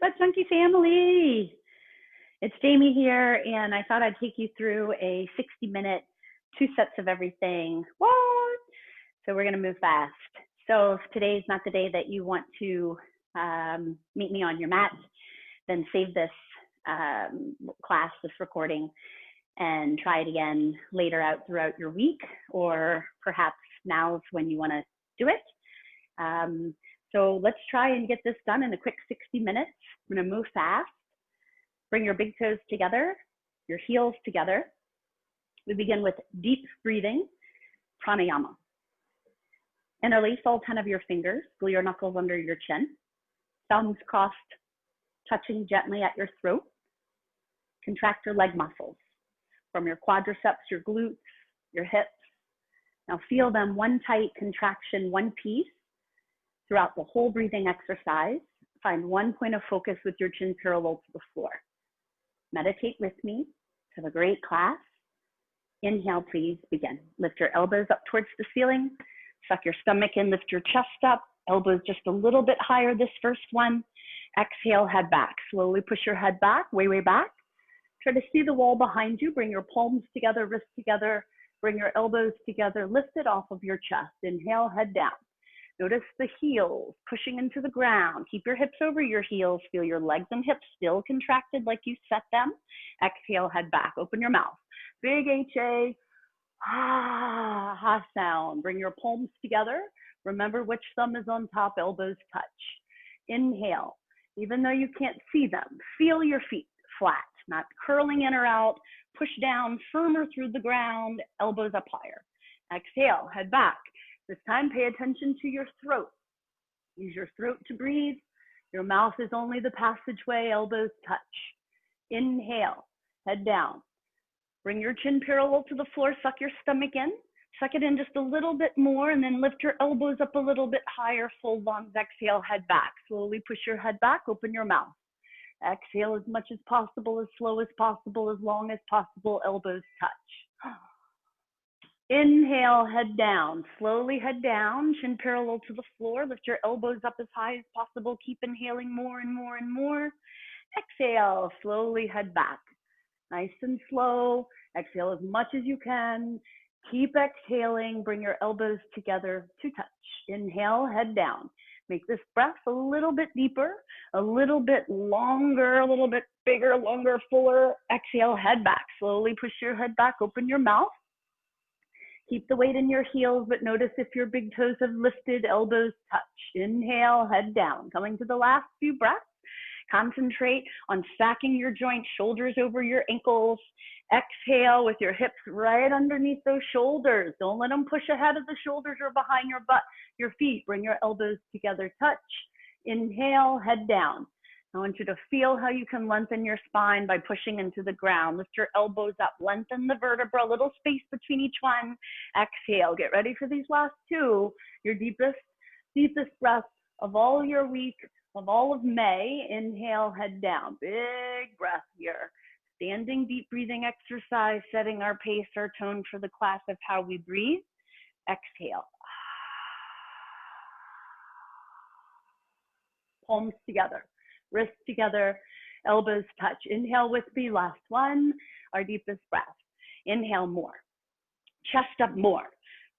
Sweat Junkie family. It's Jamie here, and I thought I'd take you through a 60-minute, 2 sets of everything. What? So we're going to move fast. So if today's not the day that you want to meet me on your mat, then save this class, this recording, and try it again later out throughout your week, or perhaps now's when you want to do it. So let's try and get this done in a quick 60 minutes. I'm going to move fast. Bring your big toes together, your heels together. We begin with deep breathing, pranayama. Interlace all 10 of your fingers, glue your knuckles under your chin, thumbs crossed, touching gently at your throat. Contract your leg muscles from your quadriceps, your glutes, your hips. Now feel them one tight contraction, one piece throughout the whole breathing exercise. Find one point of focus with your chin parallel to the floor. Meditate with me. Have a great class. Inhale, please begin. Lift your elbows up towards the ceiling. Suck your stomach in, lift your chest up. Elbows just a little bit higher this first one. Exhale, head back. Slowly push your head back, way back. Try to see the wall behind you. Bring your palms together, wrists together. Bring your elbows together. Lift it off of your chest. Inhale, head down. Notice the heels pushing into the ground. Keep your hips over your heels. Feel your legs and hips still contracted like you set them. Exhale, head back. Open your mouth. Big HA. Ha sound. Bring your palms together. Remember which thumb is on top, elbows touch. Inhale. Even though you can't see them, feel your feet flat, not curling in or out. Push down, firmer through the ground, elbows up higher. Exhale, head back. This time, pay attention to your throat. Use your throat to breathe. Your mouth is only the passageway, elbows touch. Inhale, head down. Bring your chin parallel to the floor, suck your stomach in. Suck it in just a little bit more, and then lift your elbows up a little bit higher, full lungs. Exhale, head back. Slowly push your head back, open your mouth. Exhale as much as possible, as slow as possible, as long as possible, elbows touch. Inhale, head down. Slowly head down, chin parallel to the floor. Lift your elbows up as high as possible. Keep inhaling more and more and more. Exhale, slowly head back. Nice and slow. Exhale as much as you can. Keep exhaling. Bring your elbows together to touch. Inhale, head down. Make this breath a little bit deeper, a little bit longer, a little bit bigger, longer, fuller. Exhale, head back. Slowly push your head back. Open your mouth. Keep the weight in your heels, but notice if your big toes have lifted, elbows touch. Inhale, head down. Coming to the last few breaths. Concentrate on stacking your joints, shoulders over your ankles. Exhale with your hips right underneath those shoulders. Don't let them push ahead of the shoulders or behind your butt, your feet. Bring your elbows together, touch. Inhale, head down. I want you to feel how you can lengthen your spine by pushing into the ground. Lift your elbows up, lengthen the vertebra, a little space between each one. Exhale, get ready for these last two. Your deepest breath of all your week, of all of May. Inhale, head down. Big breath here. Standing deep breathing exercise, setting our pace, our tone for the class of how we breathe. Exhale. Palms together. Wrists together, elbows touch. Inhale with me, last one, our deepest breath. Inhale more, chest up more.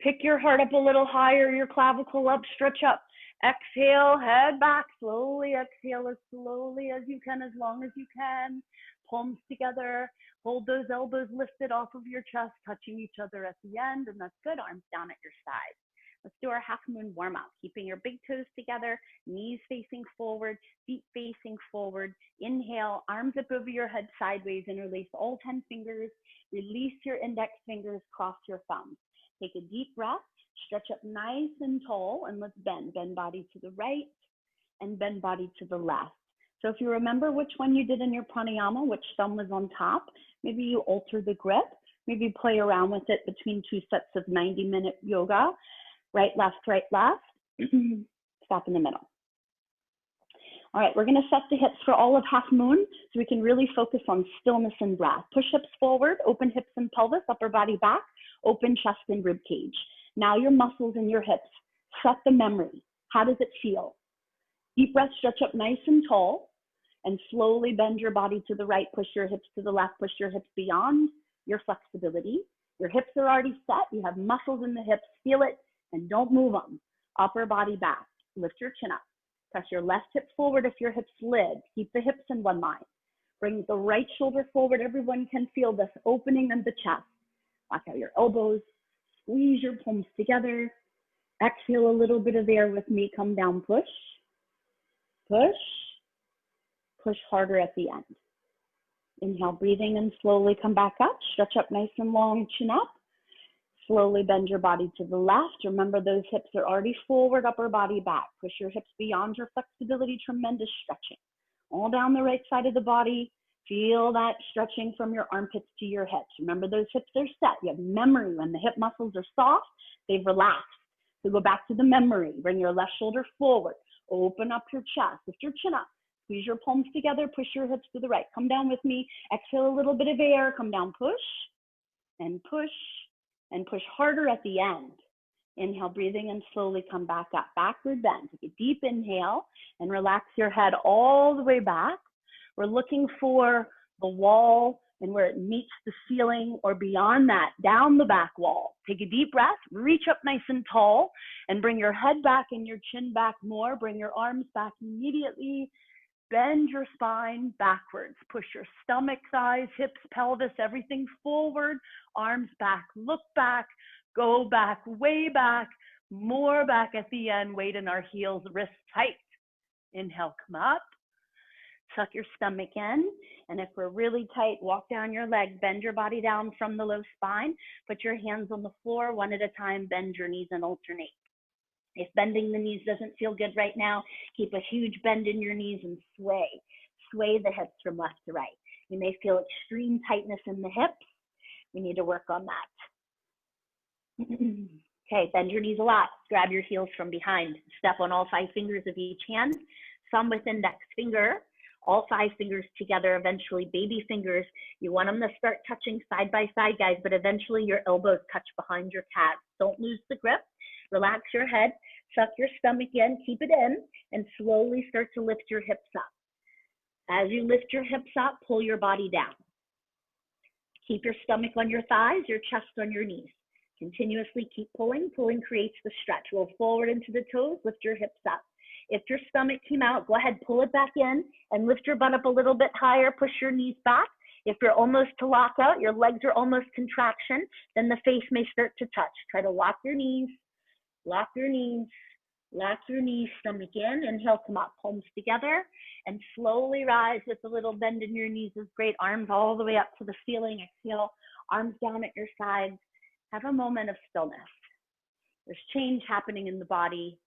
Pick your heart up a little higher, your clavicle up, stretch up. Exhale, head back, slowly exhale as slowly as you can, as long as you can. Palms together, hold those elbows lifted off of your chest, touching each other at the end, and that's good, arms down at your sides. Let's do our half moon warm up, keeping your big toes together, knees facing forward, feet facing forward. Inhale, arms up over your head sideways, interlace all 10 fingers, release your index fingers, cross your thumbs. Take a deep breath, stretch up nice and tall, and let's bend. Bend body to the right and bend body to the left. So if you remember which one you did in your pranayama, which thumb was on top, maybe you alter the grip, maybe play around with it between 2 sets of 90-minute yoga. Right, left, stop in the middle. All right, we're gonna set the hips for all of half moon so we can really focus on stillness and breath. Push hips forward, open hips and pelvis, upper body back, open chest and rib cage. Now your muscles in your hips, set the memory. How does it feel? Deep breath, stretch up nice and tall. and slowly bend your body to the right, push your hips to the left, push your hips beyond your flexibility. Your hips are already set. You have muscles in the hips. Feel it and don't move them. Upper body back. Lift your chin up. Press your left hip forward if your hips slid. Keep the hips in one line. Bring the right shoulder forward. Everyone can feel this opening of the chest. Lock out your elbows. Squeeze your palms together. Exhale a little bit of air with me. Come down, push. Push. Push harder at the end. Inhale, breathing, and slowly come back up. Stretch up nice and long, chin up. Slowly bend your body to the left. Remember, those hips are already forward, upper body back. Push your hips beyond your flexibility, tremendous stretching. All down the right side of the body. Feel that stretching from your armpits to your hips. Remember, those hips are set. You have memory. When the hip muscles are soft, they've relaxed. So go back to the memory. Bring your left shoulder forward. Open up your chest. Lift your chin up. Squeeze your palms together. Push your hips to the right. Come down with me. Exhale a little bit of air. Come down, push, and push, and push harder at the end. Inhale, breathing, and slowly come back up. Backward bend. Take a deep inhale and relax your head all the way back. We're looking for the wall and where it meets the ceiling or beyond that, down the back wall. Take a deep breath, reach up nice and tall, and bring your head back and your chin back more. Bring your arms back immediately. Bend your spine backwards. Push your stomach, thighs, hips, pelvis, everything forward. Arms back, look back, go back, way back, more back at the end. Weight in our heels, wrists tight. Inhale, come up. Tuck your stomach in. And if we're really tight, walk down your leg. Bend your body down from the low spine. Put your hands on the floor one at a time. Bend your knees and alternate. If bending the knees doesn't feel good right now, keep a huge bend in your knees and sway. Sway the hips from left to right. You may feel extreme tightness in the hips. We need to work on that. Okay, bend your knees a lot. Grab your heels from behind. Step on all 5 fingers of each hand, thumb with index finger, all 5 fingers together, eventually baby fingers. You want them to start touching side by side, guys, but eventually your elbows touch behind your calves. Don't lose the grip. Relax your head, suck your stomach in, keep it in, and slowly start to lift your hips up. As you lift your hips up, pull your body down. Keep your stomach on your thighs, your chest on your knees. Continuously keep pulling. Pulling creates the stretch. Roll forward into the toes, lift your hips up. If your stomach came out, go ahead, pull it back in and lift your butt up a little bit higher, push your knees back. If you're almost to lock out, your legs are almost contraction, then the face may start to touch. Try to lock your knees. Lock your knees, stomach in. Inhale, come up, palms together, and slowly rise with a little bend in your knees is great. Arms all the way up to the ceiling. Exhale, arms down at your sides. Have a moment of stillness. There's change happening in the body,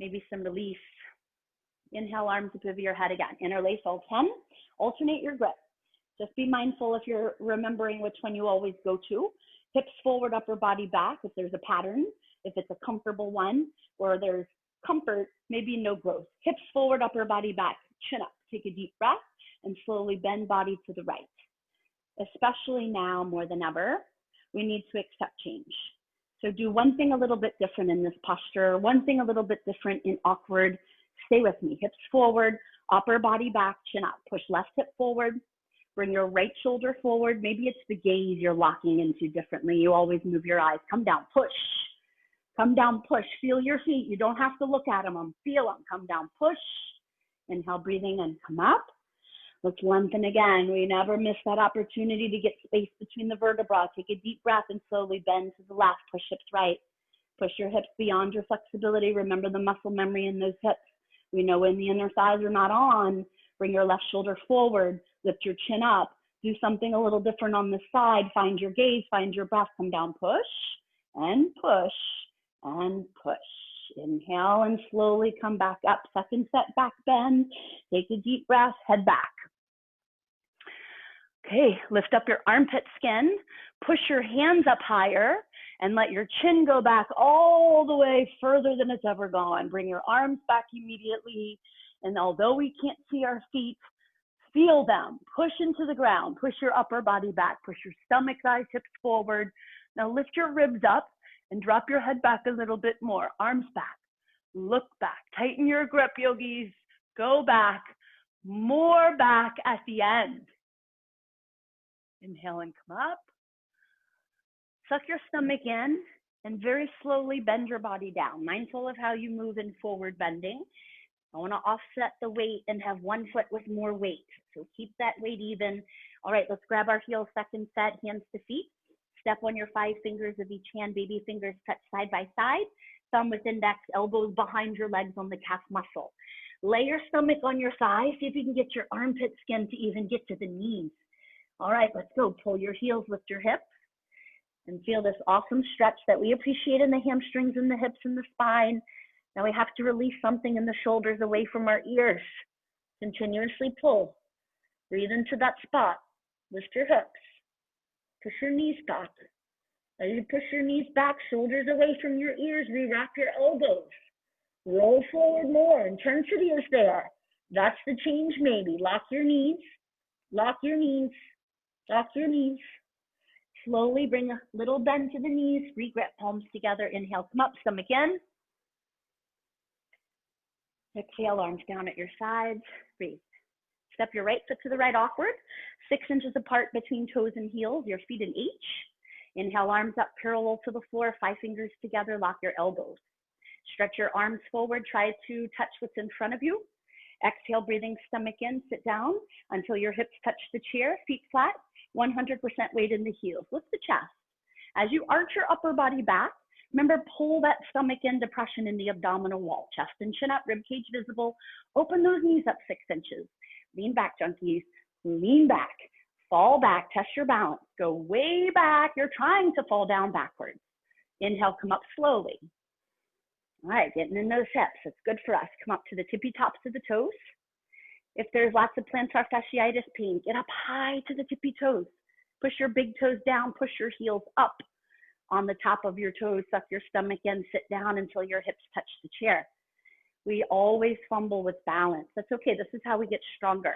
maybe some relief. Inhale, arms up over your head again. Interlace all 10. Alternate your grip. Just be mindful if you're remembering which one you always go to. Hips forward, upper body back if there's a pattern. If it's a comfortable one, or there's comfort, maybe no growth. Hips forward, upper body back, chin up. Take a deep breath and slowly bend body to the right. Especially now more than ever, we need to accept change. So do one thing a little bit different in this posture, one thing a little bit different in awkward. Stay with me. Hips forward, upper body back, chin up. Push left hip forward. Bring your right shoulder forward. Maybe it's the gaze you're locking into differently. You always move your eyes. Come down, push. Come down, push. Feel your feet. You don't have to look at them. Feel them. Come down, push. Inhale, breathing, and come up. Let's lengthen again. We never miss that opportunity to get space between the vertebrae. Take a deep breath and slowly bend to the left. Push hips right. Push your hips beyond your flexibility. Remember the muscle memory in those hips. We know when the inner thighs are not on. Bring your left shoulder forward. Lift your chin up. Do something a little different on the side. Find your gaze. Find your breath. Come down, push, and push. And push. Inhale and slowly come back up. Second set, back bend. Take a deep breath, head back. Okay, lift up your armpit skin. Push your hands up higher and let your chin go back all the way further than it's ever gone. Bring your arms back immediately. And although we can't see our feet, feel them. Push into the ground. Push your upper body back. Push your stomach, thighs, hips forward. Now lift your ribs up and drop your head back a little bit more. Arms back, look back, tighten your grip, yogis. Go back, More back at the end. Inhale and come up. Suck your stomach in and very slowly bend your body down, mindful of how you move in forward bending. I want to offset the weight and have one foot with more weight. So keep that weight even. All right, let's grab our heels, second set, hands to feet. Step on your 5 fingers of each hand, baby fingers touch side by side. Thumb with index, elbows behind your legs on the calf muscle. Lay your stomach on your thigh. See if you can get your armpit skin to even get to the knees. All right, let's go. Pull your heels, lift your hips, and feel this awesome stretch that we appreciate in the hamstrings and the hips and the spine. Now we have to release something in the shoulders away from our ears. Continuously pull. Breathe into that spot. Lift your hips. Push your knees back. As you push your knees back, shoulders away from your ears, re-wrap your elbows. Roll forward more and turn to the ears there. That's the change maybe. Lock your knees. Lock your knees. Lock your knees. Slowly bring a little bend to the knees. Re-grip palms together. Inhale, come up, stomach in. Exhale, arms down at your sides. Breathe. Step your right foot to the right awkward. 6 inches apart between toes and heels. Your feet in H. Inhale, arms up parallel to the floor. 5 fingers together. Lock your elbows. Stretch your arms forward. Try to touch what's in front of you. Exhale, breathing stomach in. Sit down until your hips touch the chair. Feet flat. 100% weight in the heels. Lift the chest. As you arch your upper body back, remember, pull that stomach in, depression in the abdominal wall. Chest and chin up, rib cage visible. Open those knees up 6 inches. Lean back, junkies. Lean back. Fall back. Test your balance. Go way back. You're trying to fall down backwards. Inhale, come up slowly. All right, getting in those hips. It's good for us. Come up to the tippy tops of the toes. If there's lots of plantar fasciitis pain, get up high to the tippy toes. Push your big toes down. Push your heels up on the top of your toes. Suck your stomach in. Sit down until your hips touch the chair. We always fumble with balance. That's okay. This is how we get stronger.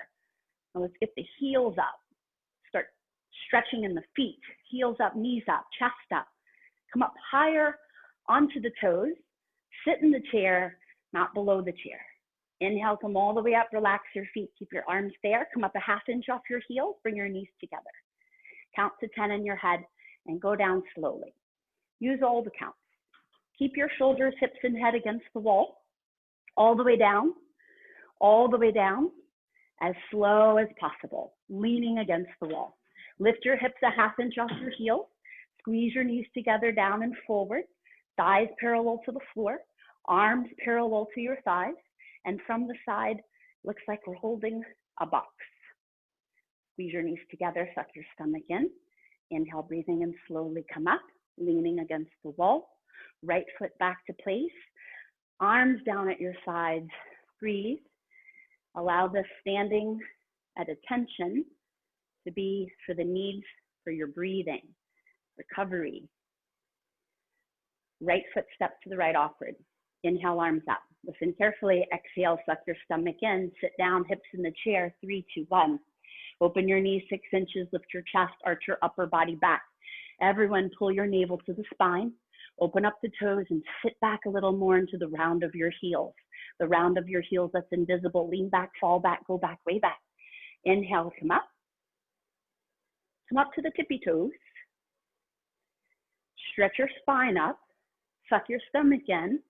Now let's get the heels up. Start stretching in the feet. Heels up, knees up, chest up. Come up higher onto the toes. Sit in the chair, not below the chair. Inhale, come all the way up. Relax your feet. Keep your arms there. Come up a 1/2 inch off your heels. Bring your knees together. Count to 10 in your head and go down slowly. Use all the counts. Keep your shoulders, hips, and head against the wall. All the way down, as slow as possible, leaning against the wall. Lift your hips a 1/2 inch off your heels. Squeeze your knees together, down and forward. Thighs parallel to the floor. Arms parallel to your thighs. And from the side, looks like we're holding a box. Squeeze your knees together, suck your stomach in. Inhale, breathing and slowly come up, leaning against the wall. Right foot back to place. Arms down at your sides. Breathe. Allow the standing at attention to be for the needs for your breathing, recovery. Right foot step to the right awkward. Inhale, arms up. Listen carefully. Exhale, suck your stomach in. Sit down, hips in the chair. 3, 2, 1. Open your knees 6 inches. Lift your chest. Arch your upper body back. Everyone, pull your navel to the spine. Open up the toes and sit back a little more into the round of your heels. The round of your heels that's invisible. Lean back, fall back, go back, way back. Inhale, come up. Come up to the tippy toes. Stretch your spine up. Suck your stomach in.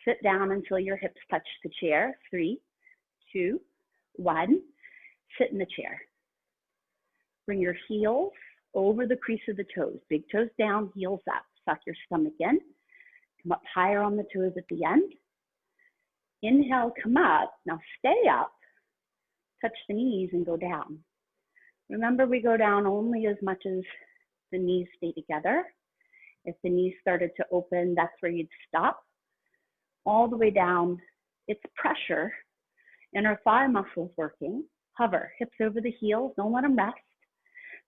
Sit down until your hips touch the chair. 3, 2, 1. Sit in the chair. Bring your heels over the crease of the toes. Big toes down, heels up. Suck your stomach in. Come up higher on the toes at the end. Inhale, come up. Now stay up. Touch the knees and go down. Remember, we go down only as much as the knees stay together. If the knees started to open, that's where you'd stop. All the way down, it's pressure and our thigh muscles working. Hover, hips over the heels, don't let them rest.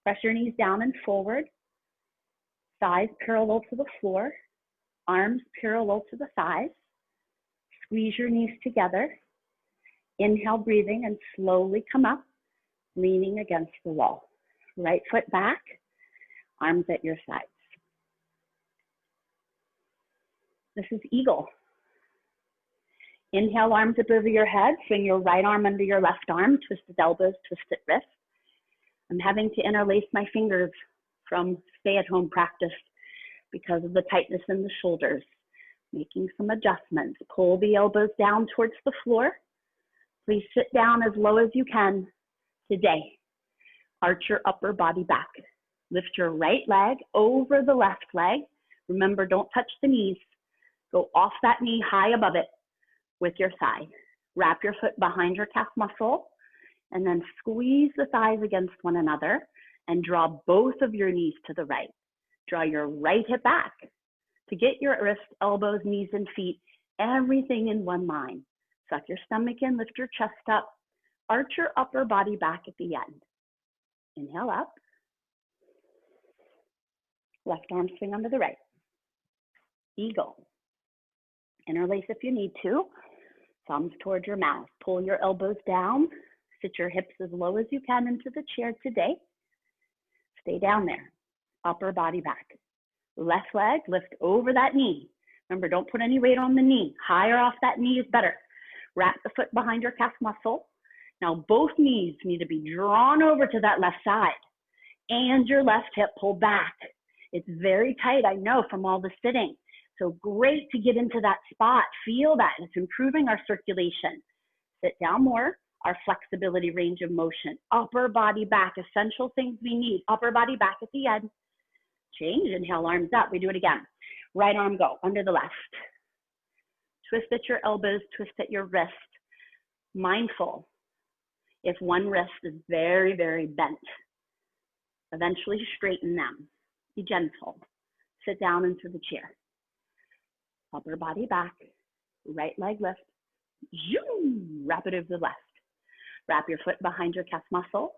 Press your knees down and forward. Thighs parallel to the floor, arms parallel to the thighs. Squeeze your knees together. Inhale, breathing, and slowly come up, leaning against the wall. Right foot back, arms at your sides. This is eagle. Inhale, arms up over your head. Swing your right arm under your left arm. Twisted elbows, twisted wrists. I'm having to interlace my fingers from stay-at-home practice because of the tightness in the shoulders. Making some adjustments. Pull the elbows down towards the floor. Please sit down as low as you can today. Arch your upper body back. Lift your right leg over the left leg. Remember, don't touch the knees. Go off that knee high above it with your thigh. Wrap your foot behind your calf muscle and then squeeze the thighs against one another and draw both of your knees to the right. Draw your right hip back to get your wrists, elbows, knees, and feet, everything in one line. Suck your stomach in, lift your chest up, arch your upper body back at the end. Inhale up. Left arm swing under the right. Eagle. Interlace if you need to. Thumbs towards your mouth. Pull your elbows down. Sit your hips as low as you can into the chair today. Stay down there. Upper body back. Left leg, lift over that knee. Remember, don't put any weight on the knee. Higher off that knee is better. Wrap the foot behind your calf muscle. Now both knees need to be drawn over to that left side and your left hip pulled back. It's very tight, I know, from all the sitting. So great to get into that spot. Feel that. It's improving our circulation. Sit down more. Our flexibility, range of motion. Upper body back. Essential things we need. Upper body back at the end. Change. Inhale, arms up. We do it again. Right arm go under the left. Twist at your elbows. Twist at your wrist. Mindful if one wrist is very, very bent. Eventually straighten them. Be gentle. Sit down into the chair. Upper body back. Right leg lift. Zoom. Wrap it over the left. Wrap your foot behind your calf muscle.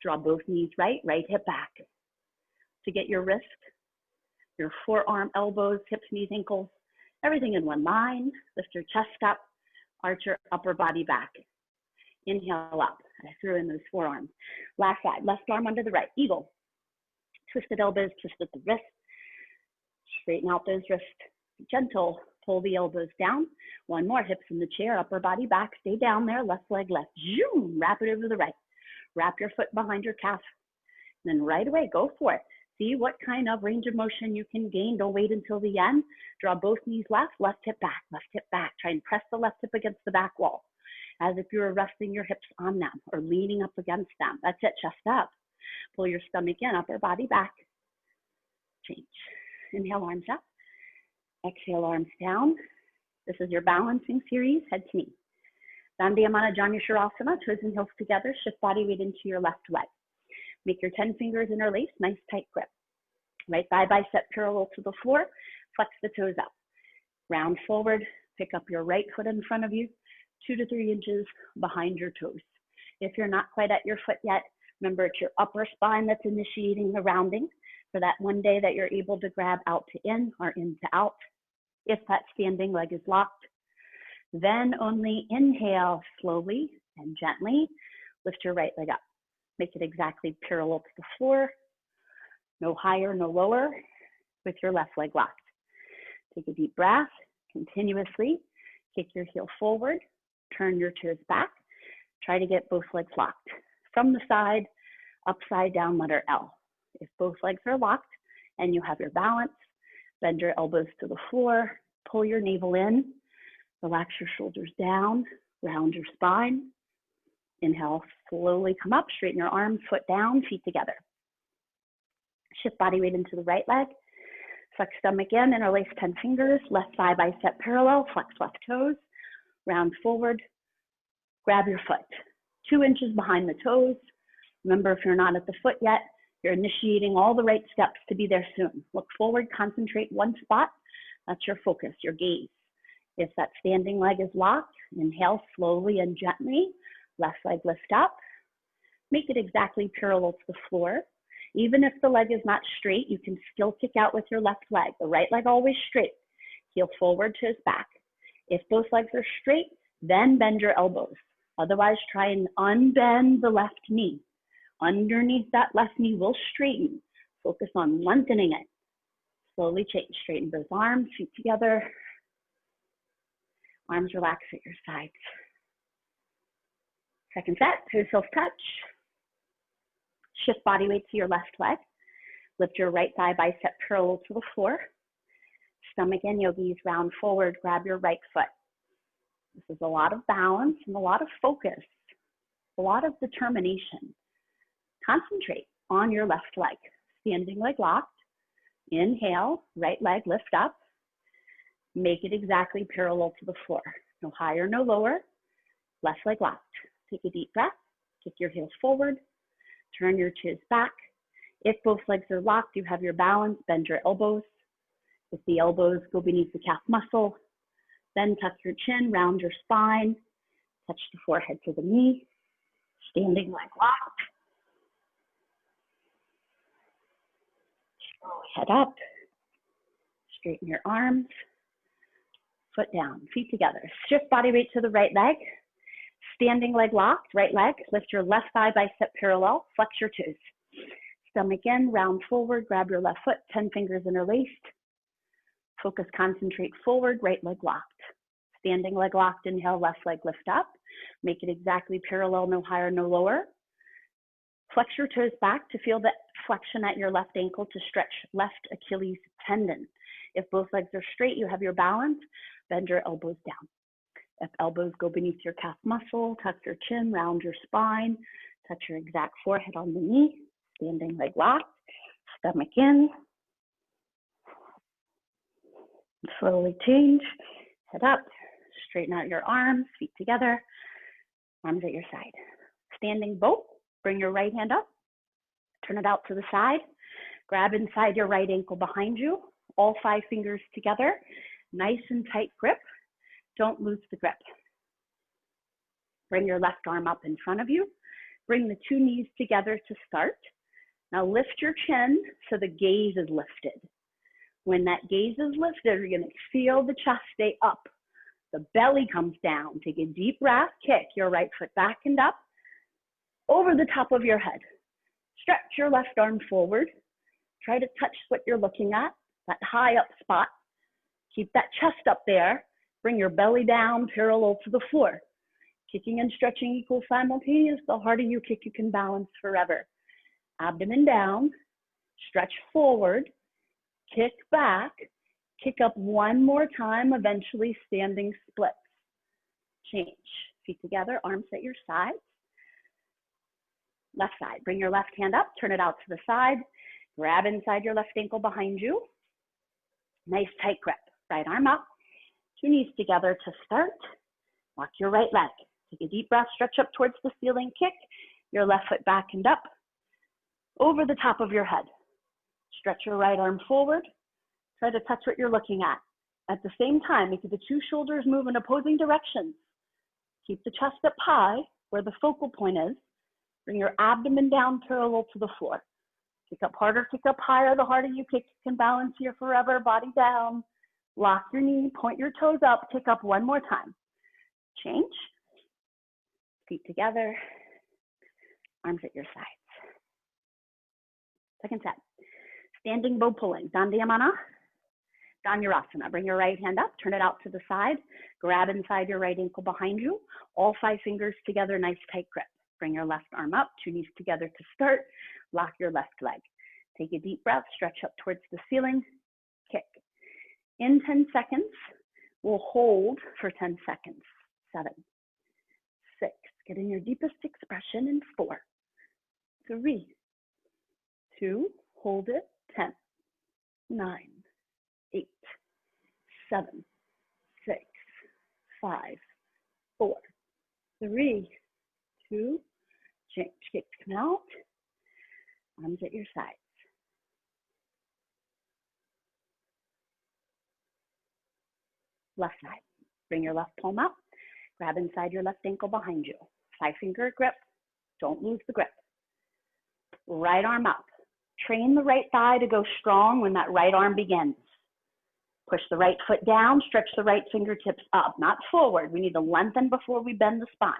Draw both knees right, right hip back. To get your wrist, your forearm, elbows, hips, knees, ankles, everything in one line. Lift your chest up. Arch your upper body back. Inhale up. I threw in those forearms. Last side. Left arm under the right. Eagle. Twisted elbows, twisted the wrist. Straighten out those wrists. Be gentle. Pull the elbows down. One more. Hips in the chair. Upper body back. Stay down there. Left leg left. Zoom. Wrap it over the right. Wrap your foot behind your calf. And then right away, go for it. See what kind of range of motion you can gain. Don't wait until the end. Draw both knees left. Left hip back. Left hip back. Try and press the left hip against the back wall, as if you were resting your hips on them or leaning up against them. That's it, chest up. Pull your stomach in, upper body back. Change. Inhale, arms up. Exhale, arms down. This is your balancing series, head to knee. Dandiyamana Janu Shavasana, toes and heels together. Shift body weight into your left leg. Make your 10 fingers interlace, nice tight grip. Right thigh bicep parallel to the floor. Flex the toes up. Round forward, pick up your right foot in front of you. 2 to 3 inches behind your toes. If you're not quite at your foot yet, remember it's your upper spine that's initiating the rounding for that one day that you're able to grab out to in or in to out. If that standing leg is locked, then only inhale slowly and gently. Lift your right leg up. Make it exactly parallel to the floor. No higher, no lower, with your left leg locked. Take a deep breath continuously. Kick your heel forward. Turn your toes back. Try to get both legs locked. From the side, upside down, letter L. If both legs are locked and you have your balance, bend your elbows to the floor, pull your navel in, relax your shoulders down, round your spine. Inhale, slowly come up, straighten your arms, foot down, feet together. Shift body weight into the right leg. Flex stomach in, interlace 10 fingers, left thigh bicep parallel, flex left toes, round forward, grab your foot. 2 inches behind the toes. Remember, if you're not at the foot yet, you're initiating all the right steps to be there soon. Look forward, concentrate one spot. That's your focus, your gaze. If that standing leg is locked, inhale slowly and gently. Left leg lift up. Make it exactly parallel to the floor. Even if the leg is not straight, you can still kick out with your left leg. The right leg always straight. Heel forward, toes back. If both legs are straight, then bend your elbows. Otherwise, try and unbend the left knee. Underneath that left knee will straighten. Focus on lengthening it. Slowly change. Straighten both arms, feet together. Arms relax at your sides. Second set, toes heel touch. Shift body weight to your left leg. Lift your right thigh bicep parallel to the floor. Stomach in, yogis, round forward, grab your right foot. This is a lot of balance and a lot of focus, a lot of determination. Concentrate on your left leg. Standing leg locked. Inhale, right leg lift up. Make it exactly parallel to the floor. No higher, no lower. Left leg locked. Take a deep breath. Kick your heels forward. Turn your toes back. If both legs are locked, you have your balance. Bend your elbows. If the elbows go beneath the calf muscle, then tuck your chin, round your spine. Touch the forehead to the knee. Standing leg locked. Head up. Straighten your arms. Foot down, feet together. Shift body weight to the right leg. Standing leg locked, right leg. Lift your left thigh bicep parallel. Flex your toes. Stomach in, round forward. Grab your left foot, 10 fingers interlaced. Focus, concentrate forward, right leg locked. Standing leg locked, inhale, left leg lift up. Make it exactly parallel, no higher, no lower. Flex your toes back to feel the flexion at your left ankle to stretch left Achilles tendon. If both legs are straight, you have your balance. Bend your elbows down. If elbows go beneath your calf muscle, tuck your chin, round your spine, touch your exact forehead on the knee. Standing leg locked, stomach in. Slowly change, head up, straighten out your arms, feet together, arms at your side. Standing boat, bring your right hand up, turn it out to the side, grab inside your right ankle behind you, all 5 fingers together, nice and tight grip, don't lose the grip. Bring your left arm up in front of you, bring the 2 knees together to start. Now lift your chin so the gaze is lifted. When that gaze is lifted, you're gonna feel the chest stay up. The belly comes down. Take a deep breath, kick your right foot back and up, over the top of your head. Stretch your left arm forward. Try to touch what you're looking at, that high up spot. Keep that chest up there. Bring your belly down parallel to the floor. Kicking and stretching equal simultaneous. The harder you kick, you can balance forever. Abdomen down, stretch forward, kick back, kick up one more time, eventually standing splits. Change, feet together, arms at your sides. Left side, bring your left hand up, turn it out to the side, grab inside your left ankle behind you. Nice tight grip, right arm up, 2 knees together to start. Walk your right leg. Take a deep breath, stretch up towards the ceiling, kick your left foot back and up, over the top of your head. Stretch your right arm forward. Try to touch what you're looking at. At the same time, make the 2 shoulders move in opposing directions. Keep the chest up high where the focal point is. Bring your abdomen down parallel to the floor. Kick up harder, kick up higher. The harder you kick, you can balance here forever. Body down. Lock your knee, point your toes up, kick up one more time. Change. Feet together. Arms at your sides. Second set. Standing bow pulling. Dandayamana. Dhanurasana. Bring your right hand up, turn it out to the side. Grab inside your right ankle behind you. All 5 fingers together, nice tight grip. Bring your left arm up, 2 knees together to start. Lock your left leg. Take a deep breath, stretch up towards the ceiling, kick. In 10 seconds, we'll hold for 10 seconds. 7, 6, get in your deepest expression in 4, 3, 2, hold it, 10, 9, 8, 7, 6, 5, 4, 3, 2, change. Kicks come out, arms at your sides. Left side. Bring your left palm up, grab inside your left ankle behind you. 5-finger grip, don't lose the grip. Right arm up. Train the right thigh to go strong when that right arm begins. Push the right foot down, stretch the right fingertips up, not forward. We need to lengthen before we bend the spine.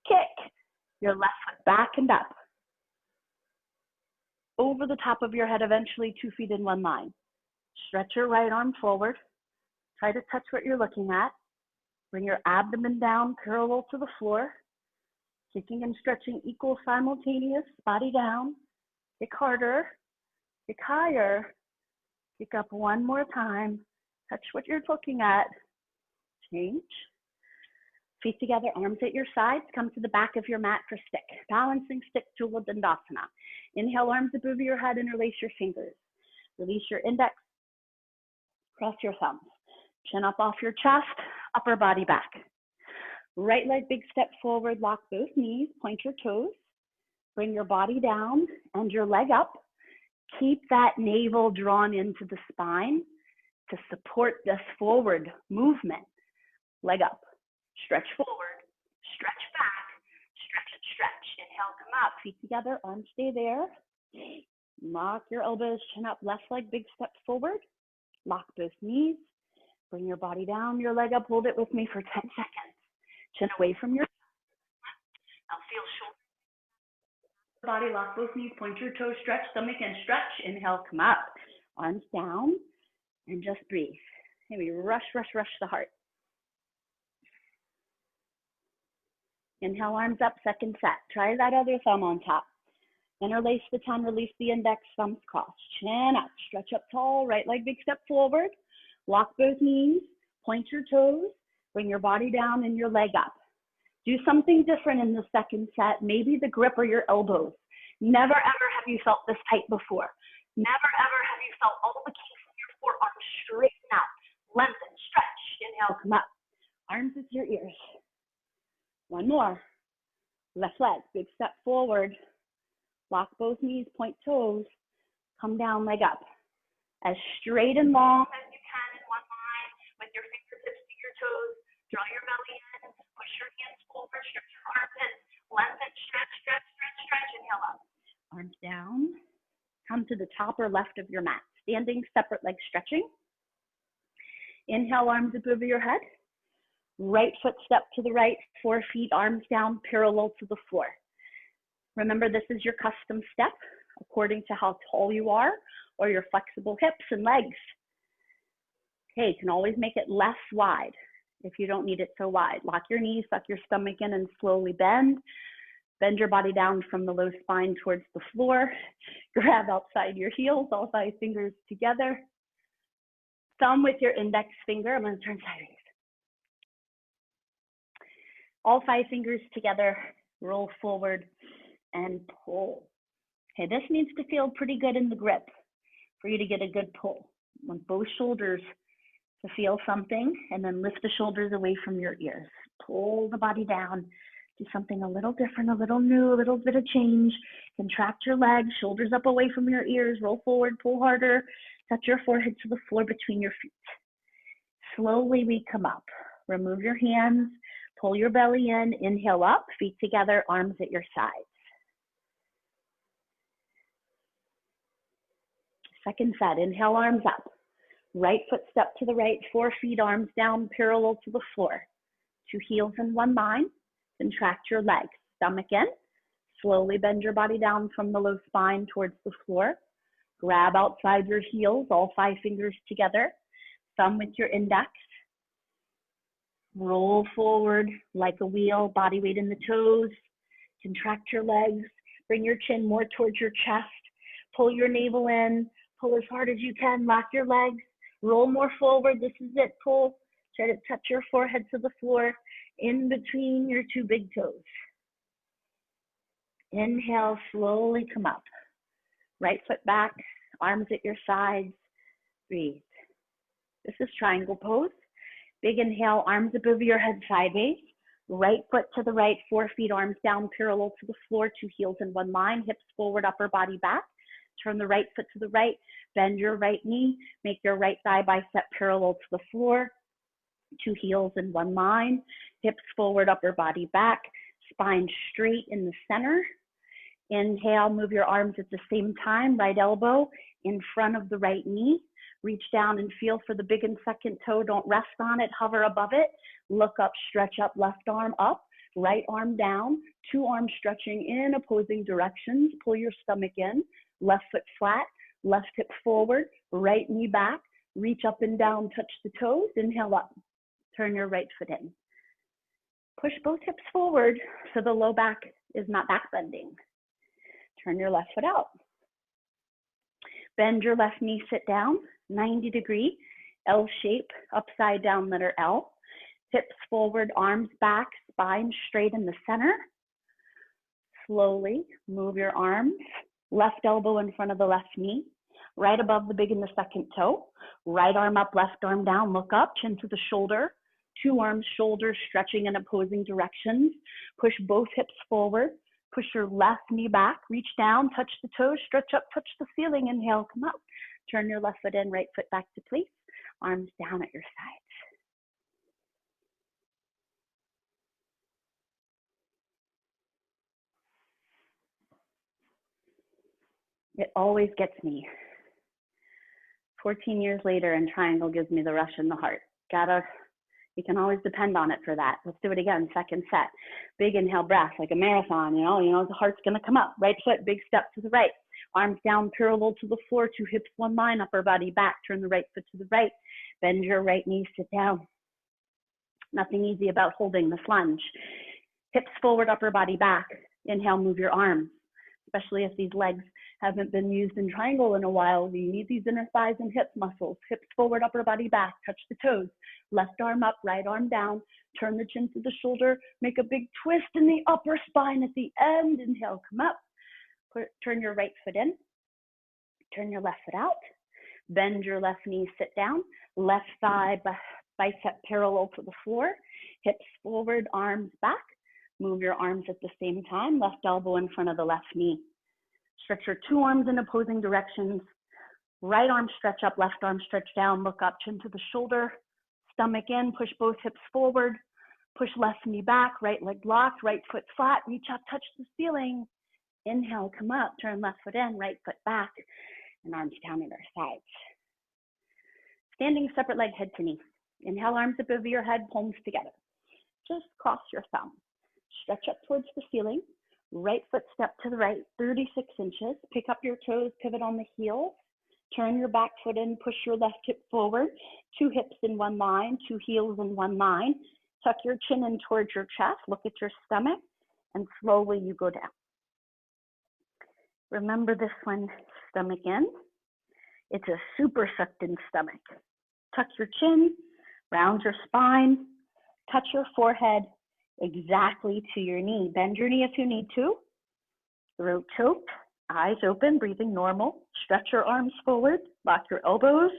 Kick your left foot back and up. Over the top of your head, eventually 2 feet in one line. Stretch your right arm forward. Try to touch what you're looking at. Bring your abdomen down parallel to the floor. Kicking and stretching equal simultaneous, body down. Kick harder, kick higher. Kick up one more time. Touch what you're looking at. Change. Feet together, arms at your sides. Come to the back of your mat for stick. Balancing stick Jula Dandasana. Inhale, arms above your head, interlace your fingers. Release your index, cross your thumbs. Chin up off your chest, upper body back. Right leg, big step forward, lock both knees, point your toes. Bring your body down and your leg up. Keep that navel drawn into the spine to support this forward movement. Leg up, stretch forward, stretch back, stretch and stretch. Inhale, come up, feet together, arms stay there. Lock your elbows, chin up, left leg, big step forward. Lock both knees. Bring your body down, your leg up, hold it with me for 10 seconds. Chin away from your now feel shoulder, body, lock both knees, point your toes, stretch, stomach and stretch. Inhale, come up, arms down, and just breathe. Maybe rush the heart. Inhale, arms up, second set. Try that other thumb on top. Interlace the tongue, release the index, thumbs cross. Chin up, stretch up tall, right leg big step forward. Lock both knees, point your toes, bring your body down and your leg up. Do something different in the second set, maybe the grip or your elbows. Never ever have you felt this tight before. Never ever have you felt all the kinks in your forearms straighten out, lengthen, stretch. Inhale, come up. Arms at your ears. One more. Left leg, big step forward. Lock both knees, point toes. Come down, leg up. As straight and long as you can in one line with your fingertips to your toes. Draw your belly in, push your hands forward, stretch your armpits, lengthen, stretch, stretch, stretch, stretch. Inhale up. Arms down. Come to the top or left of your mat. Standing, separate leg stretching. Inhale, arms above your head. Right foot step to the right, 4 feet, arms down, parallel to the floor. Remember, this is your custom step according to how tall you are or your flexible hips and legs. Okay, you can always make it less wide if you don't need it so wide. Lock your knees, suck your stomach in and slowly bend. Bend your body down from the low spine towards the floor. Grab outside your heels, all 5 fingers together. Thumb with your index finger. I'm going to turn sideways. All 5 fingers together, roll forward and pull. Okay, this needs to feel pretty good in the grip for you to get a good pull. Want both shoulders to feel something, and then lift the shoulders away from your ears. Pull the body down. Do something a little different, a little new, a little bit of change. Contract your legs, shoulders up away from your ears. Roll forward, pull harder. Touch your forehead to the floor between your feet. Slowly we come up. Remove your hands. Pull your belly in. Inhale up, feet together, arms at your sides. Second set, inhale, arms up. Right foot step to the right, 4 feet, arms down, parallel to the floor. 2 heels in one line. Contract your legs, stomach in. Slowly bend your body down from the low spine towards the floor. Grab outside your heels, all 5 fingers together. Thumb with your index. Roll forward like a wheel, body weight in the toes. Contract your legs. Bring your chin more towards your chest. Pull your navel in. Pull as hard as you can. Lock your legs. Roll more forward. This is it. Pull. Try to touch your forehead to the floor in between your 2 big toes. Inhale, slowly come up. Right foot back, arms at your sides. Breathe. This is triangle pose. Big inhale, arms above your head sideways. Right foot to the right, 4 feet, arms down, parallel to the floor, 2 heels in one line, hips forward, upper body back. Turn the right foot to the right, bend your right knee, make your right thigh bicep parallel to the floor, 2 heels in one line, hips forward, upper body back, spine straight in the center. Inhale, move your arms at the same time, right elbow in front of the right knee. Reach down and feel for the big and second toe. Don't rest on it, hover above it. Look up, stretch up, left arm up, right arm down, 2 arms stretching in opposing directions. Pull your stomach in, left foot flat, left hip forward, right knee back. Reach up and down, touch the toes. Inhale up, turn your right foot in. Push both hips forward so the low back is not back bending. Turn your left foot out. Bend your left knee, sit down, 90-degree, L shape, upside down letter L. Hips forward, arms back, spine straight in the center. Slowly move your arms, left elbow in front of the left knee, right above the big and the second toe. Right arm up, left arm down, look up, chin to the shoulder. Two arms, shoulders stretching in opposing directions. Push both hips forward. Push your left knee back, reach down, touch the toes, stretch up, touch the ceiling, inhale, come up. Turn your left foot in, right foot back to place, arms down at your sides. It always gets me. 14 years later and triangle gives me the rush in the heart. You can always depend on it for that. Let's do it again, second set. Big inhale breath, like a marathon, you know, the heart's gonna come up. Right foot, big step to the right. Arms down parallel to the floor, two hips, one line, upper body back. Turn the right foot to the right. Bend your right knee, sit down. Nothing easy about holding this lunge. Hips forward, upper body back. Inhale, move your arms, especially if these legs haven't been used in triangle in a while. You need these inner thighs and hip muscles. Hips forward, upper body back, touch the toes. Left arm up, right arm down. Turn the chin to the shoulder. Make a big twist in the upper spine at the end. Inhale, come up. Turn your right foot in. Turn your left foot out. Bend your left knee, sit down. Left thigh, bicep parallel to the floor. Hips forward, arms back. Move your arms at the same time. Left elbow in front of the left knee. Stretch your two arms in opposing directions. Right arm stretch up, left arm stretch down. Look up, chin to the shoulder. Stomach in, push both hips forward. Push left knee back, right leg locked, right foot flat. Reach up, touch the ceiling. Inhale, come up, turn left foot in, right foot back, and arms down at our sides. Standing separate leg, head to knee. Inhale, arms up over your head, palms together. Just cross your thumb. Stretch up towards the ceiling. Right foot step to the right, 36 inches. Pick up your toes, pivot on the heels. Turn your back foot in, push your left hip forward. Two hips in one line, two heels in one line. Tuck your chin in towards your chest. Look at your stomach, and slowly you go down. Remember this one, stomach in. It's a super sucked in stomach. Tuck your chin, round your spine, touch your forehead exactly to your knee. Bend your knee if you need to. Throat choked, eyes open, breathing normal. Stretch your arms forward, lock your elbows,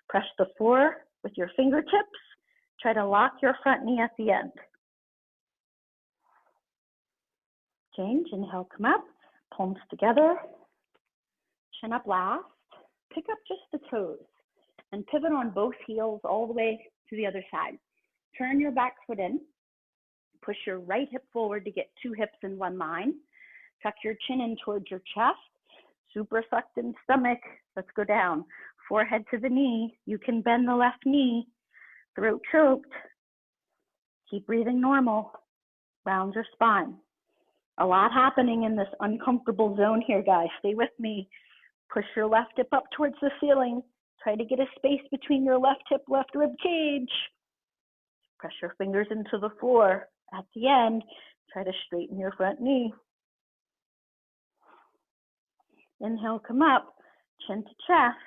press the floor with your fingertips. Try to lock your front knee at the end. Change, inhale, come up, palms together, chin up last. Pick up just the toes and pivot on both heels all the way to the other side. Turn your back foot in. Push your right hip forward to get two hips in one line. Tuck your chin in towards your chest. Super sucked in stomach. Let's go down. Forehead to the knee. You can bend the left knee. Throat choked. Keep breathing normal. Round your spine. A lot happening in this uncomfortable zone here, guys. Stay with me. Push your left hip up towards the ceiling. Try to get a space between your left hip, left rib cage. Press your fingers into the floor. At the end, try to straighten your front knee. Inhale, come up, chin to chest.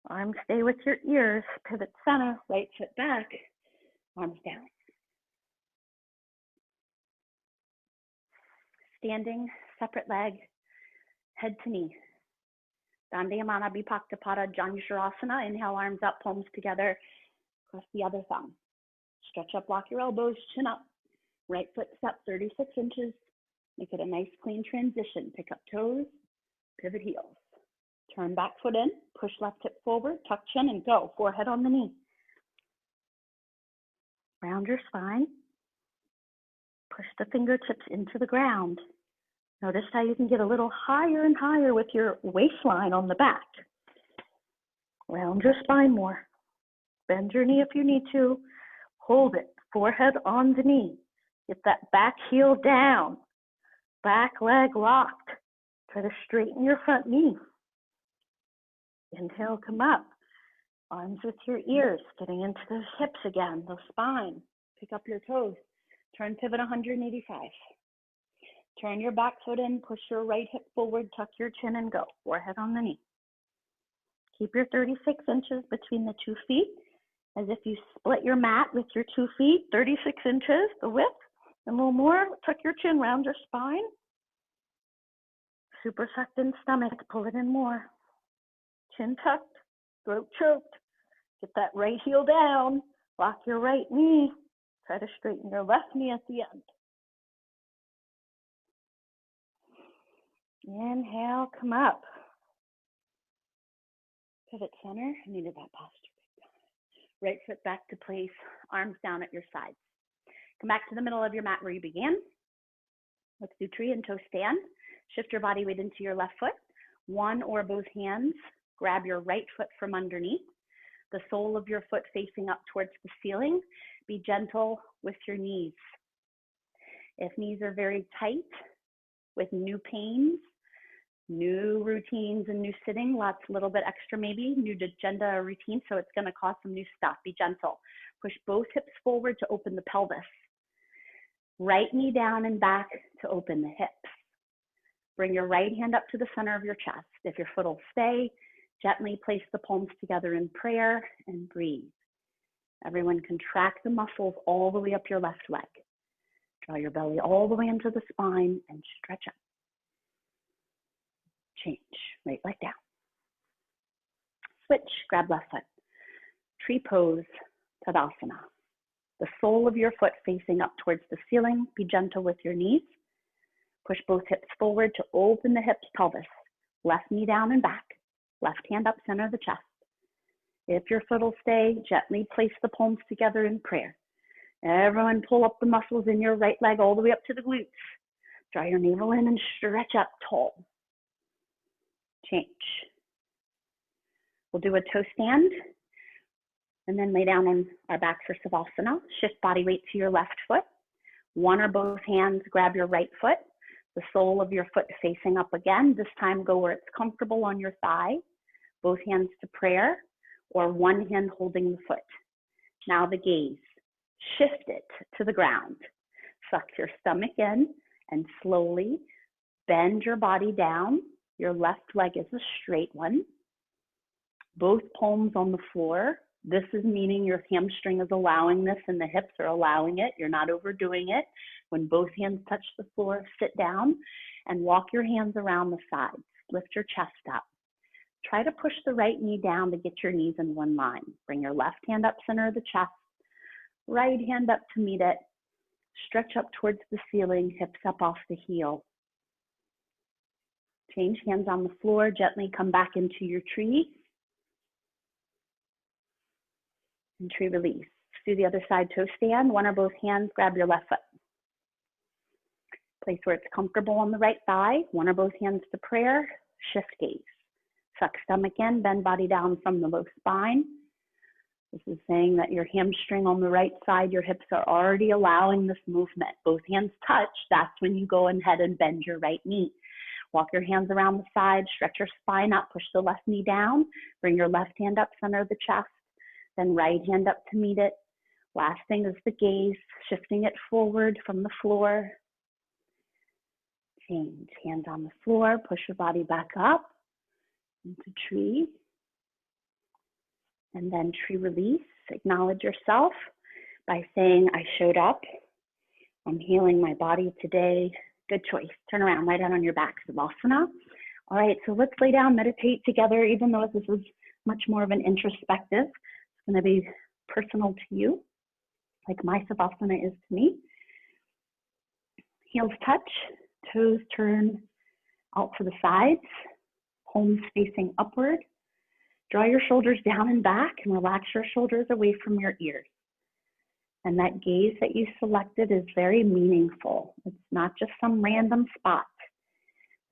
Arms stay with your ears. Pivot center, right foot back, arms down. Standing, separate leg, head to knee. Dandayamana Vipaktapada Janusharasana. Inhale, arms up, palms together. Cross the other thumb. Stretch up, lock your elbows, chin up. Right foot step 36 inches. Make it a nice clean transition. Pick up toes, pivot heels. Turn back foot in, push left hip forward, tuck chin and go. Forehead on the knee. Round your spine. Push the fingertips into the ground. Notice how you can get a little higher and higher with your waistline on the back. Round your spine more. Bend your knee if you need to. Hold it, forehead on the knee. Get that back heel down. Back leg locked. Try to straighten your front knee. Inhale, come up. Arms with your ears, getting into those hips again, the spine. Pick up your toes. Turn pivot 185. Turn your back foot in, push your right hip forward, tuck your chin and go. Forehead on the knee. Keep your 36 inches between the 2 feet, as if you split your mat with your 2 feet, 36 inches, the width, and a little more. Tuck your chin, round your spine. Supersect in stomach, pull it in more. Chin tucked, throat choked. Get that right heel down, lock your right knee. Try to straighten your left knee at the end. Inhale, come up. Pivot center, I needed that posture. Right foot back to place, arms down at your sides. Come back to the middle of your mat where you began. Let's do tree and toe stand. Shift your body weight into your left foot. One or both hands, grab your right foot from underneath. The sole of your foot facing up towards the ceiling. Be gentle with your knees. If knees are very tight with new pains, new routines and new sitting, lots, a little bit extra maybe, new agenda or routine, so it's going to cause some new stuff. Be gentle. Push both hips forward to open the pelvis. Right knee down and back to open the hips. Bring your right hand up to the center of your chest. If your foot will stay, gently place the palms together in prayer and breathe. Everyone contract the muscles all the way up your left leg. Draw your belly all the way into the spine and stretch up. Change, right leg down. Switch, grab left foot. Tree pose, Tadasana. The sole of your foot facing up towards the ceiling. Be gentle with your knees. Push both hips forward to open the hips, pelvis. Left knee down and back. Left hand up center of the chest. If your foot will stay, gently place the palms together in prayer. Everyone pull up the muscles in your right leg all the way up to the glutes. Draw your navel in and stretch up tall. Change. We'll do a toe stand and then lay down on our back for Savasana. Shift body weight to your left foot. One or both hands grab your right foot. The sole of your foot facing up again. This time go where it's comfortable on your thigh. Both hands to prayer or one hand holding the foot. Now the gaze. Shift it to the ground. Suck your stomach in and slowly bend your body down. Your left leg is a straight one. Both palms on the floor. This is meaning your hamstring is allowing this and the hips are allowing it. You're not overdoing it. When both hands touch the floor, sit down and walk your hands around the sides. Lift your chest up. Try to push the right knee down to get your knees in one line. Bring your left hand up center of the chest. Right hand up to meet it. Stretch up towards the ceiling, hips up off the heel. Change hands on the floor. Gently come back into your tree. And tree release. Do the other side, toe stand. One or both hands, grab your left foot. Place where it's comfortable on the right thigh. One or both hands to prayer. Shift gaze. Suck stomach in, bend body down from the low spine. This is saying that your hamstring on the right side, your hips are already allowing this movement. Both hands touch. That's when you go ahead and bend your right knee. Walk your hands around the side, stretch your spine up, push the left knee down. Bring your left hand up center of the chest. Then right hand up to meet it. Last thing is the gaze, shifting it forward from the floor. Change, hands on the floor, push your body back up into tree. And then tree release. Acknowledge yourself by saying, I showed up. I'm healing my body today. Good choice. Turn around, lie down on your back, Savasana. All right, so let's lay down, meditate together, even though this is much more of an introspective. It's going to be personal to you, like my Savasana is to me. Heels touch, toes turn out to the sides, palms facing upward. Draw your shoulders down and back and relax your shoulders away from your ears. And that gaze that you selected is very meaningful. It's not just some random spot.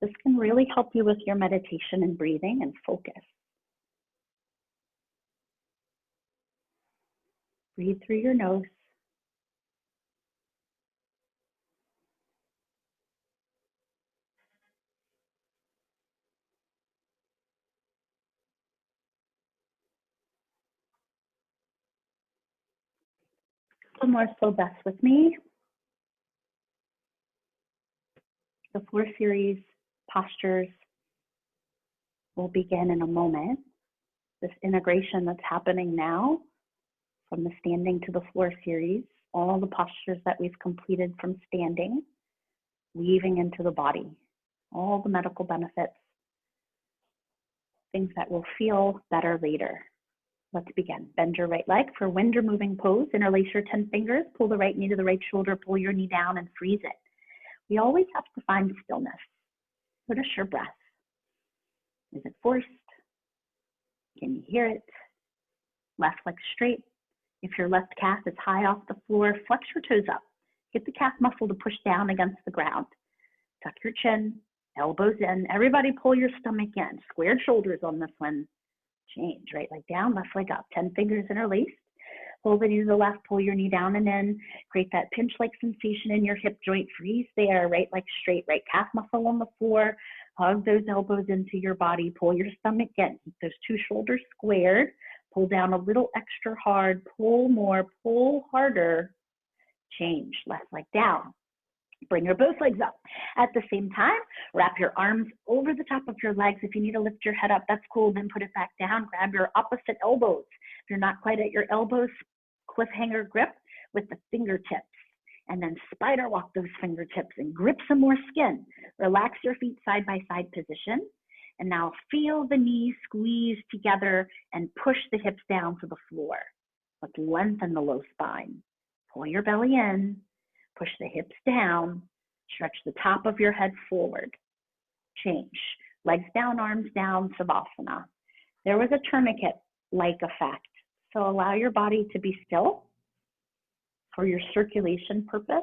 This can really help you with your meditation and breathing and focus. Breathe through your nose. One more slow breath with me. The floor series postures will begin in a moment. This integration that's happening now from the standing to the floor series, all the postures that we've completed from standing, weaving into the body, all the medical benefits, things that will feel better later. Let's begin. Bend your right leg for wind removing pose. Interlace your 10 fingers, pull the right knee to the right shoulder, pull your knee down and freeze it. We always have to find stillness. Notice your breath. Is it forced? Can you hear it? Left leg straight. If your left calf is high off the floor, flex your toes up. Get the calf muscle to push down against the ground. Tuck your chin, elbows in. Everybody pull your stomach in. Squared shoulders on this one. Change. Right leg down, left leg up. 10 fingers interlaced. Pull the knee to the left, pull your knee down and in. Create that pinch-like sensation in your hip joint. Freeze there. Right leg straight, right calf muscle on the floor. Hug those elbows into your body. Pull your stomach in. Keep those two shoulders squared. Pull down a little extra hard. Pull more. Pull harder. Change. Left leg down. Bring your both legs up. At the same time, wrap your arms over the top of your legs. If you need to lift your head up, that's cool. Then put it back down. Grab your opposite elbows. If you're not quite at your elbows, cliffhanger grip with the fingertips. And then spider walk those fingertips and grip some more skin. Relax your feet side by side position. And now feel the knees squeeze together and push the hips down to the floor. Let's lengthen the low spine. Pull your belly in. Push the hips down, stretch the top of your head forward. Change. Legs down, arms down, Savasana. There was a tourniquet-like effect. So allow your body to be still for your circulation purpose.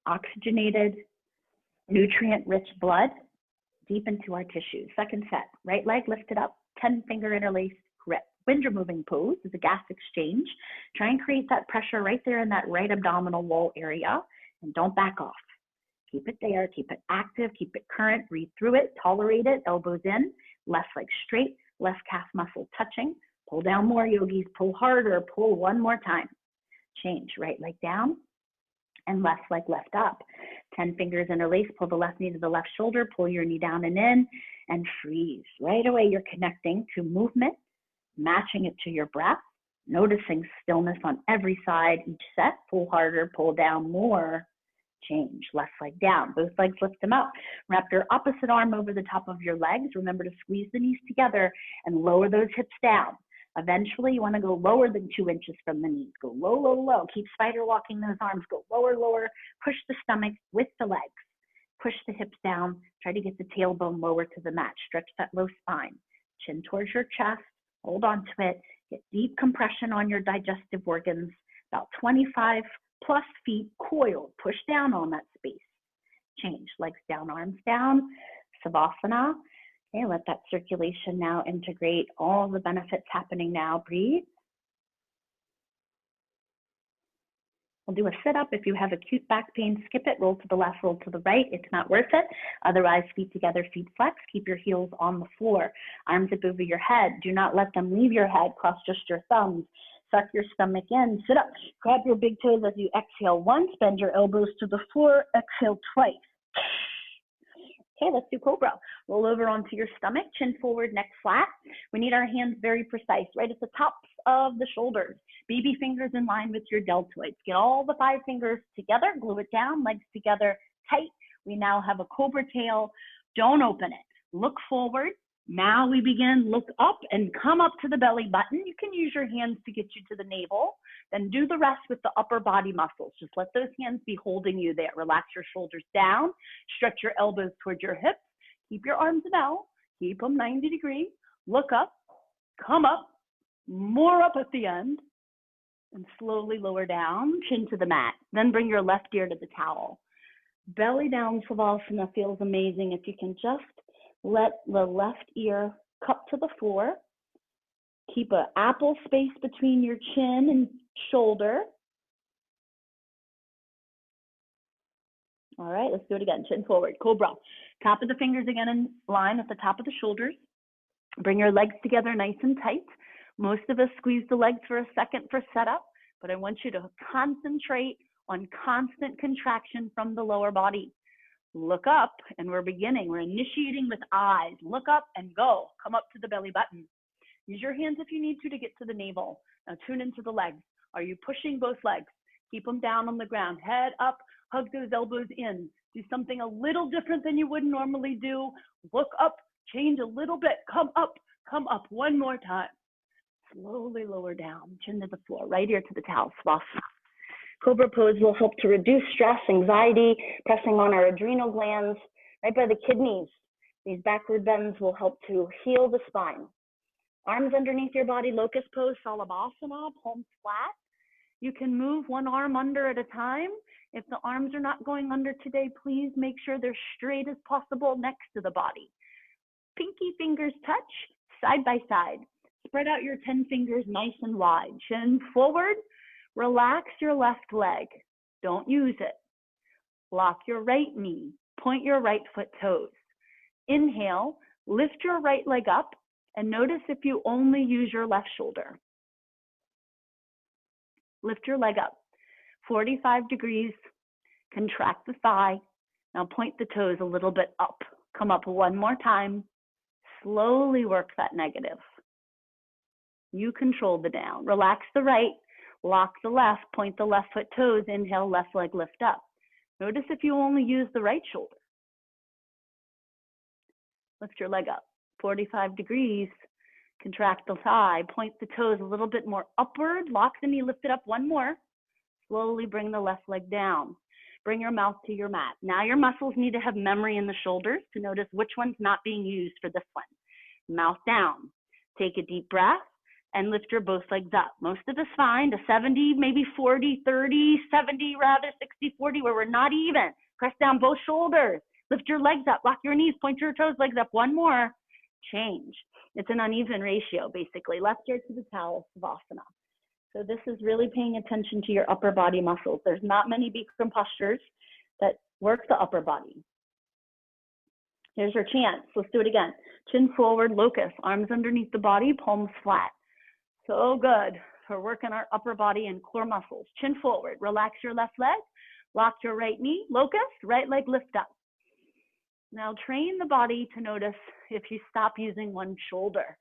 Oxygenated, nutrient-rich blood deep into our tissues. Second set, right leg lifted up, 10-finger interlaced grip. Wind removing pose is a gas exchange. Try and create that pressure right there in that right abdominal wall area, and don't back off. Keep it there, keep it active, keep it current, breathe through it, tolerate it, elbows in, left leg straight, left calf muscle touching. Pull down more, yogis, pull harder, pull one more time. Change, right leg down and left leg left up. 10 fingers interlaced, pull the left knee to the left shoulder, pull your knee down and in, and freeze. Right away, you're connecting to movement, matching it to your breath, noticing stillness on every side. Each set, pull harder, pull down more. Change. Left leg down. Both legs lift them up. Wrap your opposite arm over the top of your legs. Remember to squeeze the knees together and lower those hips down. Eventually, you want to go lower than 2 inches from the knees. Go low, low, low. Keep spider walking those arms. Go lower, lower. Push the stomach with the legs. Push the hips down. Try to get the tailbone lower to the mat. Stretch that low spine. Chin towards your chest. Hold on to it. Get deep compression on your digestive organs. About 25 plus feet coiled. Push down on that space. Change. Legs down, arms down. Savasana. Okay, let that circulation now integrate all the benefits happening now. Breathe. We'll do a sit-up. If you have acute back pain, skip it. Roll to the left, roll to the right. It's not worth it. Otherwise, feet together, feet flex. Keep your heels on the floor. Arms up over your head. Do not let them leave your head. Cross just your thumbs. Suck your stomach in. Sit up. Grab your big toes as you exhale once. Bend your elbows to the floor. Exhale twice. Okay, let's do Cobra. Roll over onto your stomach, chin forward, neck flat. We need our hands very precise, right at the tops of the shoulders. Baby fingers in line with your deltoids. Get all the 5 fingers together, glue it down, legs together, tight. We now have a Cobra tail. Don't open it. Look forward. Now we begin, look up and come up to the belly button. You can use your hands to get you to the navel. Then do the rest with the upper body muscles. Just let those hands be holding you there. Relax your shoulders down. Stretch your elbows towards your hips. Keep your arms in L. Keep them 90 degrees. Look up, come up, more up at the end, and slowly lower down, chin to the mat. Then bring your left ear to the towel. Belly down Savasana feels amazing. If you can just let the left ear cup to the floor. Keep an apple space between your chin and shoulder. All right, let's do it again. Chin forward, Cobra. Top of the fingers again in line at the top of the shoulders. Bring your legs together nice and tight. Most of us squeeze the legs for a second for setup, but I want you to concentrate on constant contraction from the lower body. Look up, and we're beginning. We're initiating with eyes. Look up and go. Come up to the belly button. Use your hands if you need to get to the navel. Now tune into the legs. Are you pushing both legs? Keep them down on the ground. Head up, hug those elbows in. Do something a little different than you would normally do. Look up, change a little bit. Come up, come up. One more time. Slowly lower down, chin to the floor, right ear to the towel. Savasana. Cobra pose will help to reduce stress, anxiety, pressing on our adrenal glands, right by the kidneys. These backward bends will help to heal the spine. Arms underneath your body, locust pose, Salabhasana, palms flat. You can move one arm under at a time. If the arms are not going under today, please make sure they're straight as possible next to the body. Pinky fingers touch, side by side. Spread out your 10 fingers nice and wide. Chin forward. Relax your left leg. Don't use it. Lock your right knee. Point your right foot toes. Inhale, lift your right leg up, and notice if you only use your left shoulder. Lift your leg up. 45 degrees. Contract the thigh. Now point the toes a little bit up. Come up one more time. Slowly work that negative. You control the down. Relax the right. Lock the left, point the left foot toes, inhale, left leg lift up. Notice if you only use the right shoulder. Lift your leg up, 45 degrees, contract the thigh, point the toes a little bit more upward, lock the knee, lift it up one more. Slowly bring the left leg down. Bring your mouth to your mat. Now your muscles need to have memory in the shoulders to notice which one's not being used for this one. Mouth down. Take a deep breath. And lift your both legs up. Most of us find a 70, maybe 40, 30, 70 rather, 60, 40, where we're not even. Press down both shoulders. Lift your legs up. Lock your knees. Point your toes, legs up. One more. Change. It's an uneven ratio, basically. Left ear to the towel, Savasana. So this is really paying attention to your upper body muscles. There's not many Bikram postures that work the upper body. Here's your chance. Let's do it again. Chin forward, locust. Arms underneath the body, palms flat. So good for working our upper body and core muscles. Chin forward, relax your left leg, lock your right knee, locust, right leg lift up. Now train the body to notice if you stop using one shoulder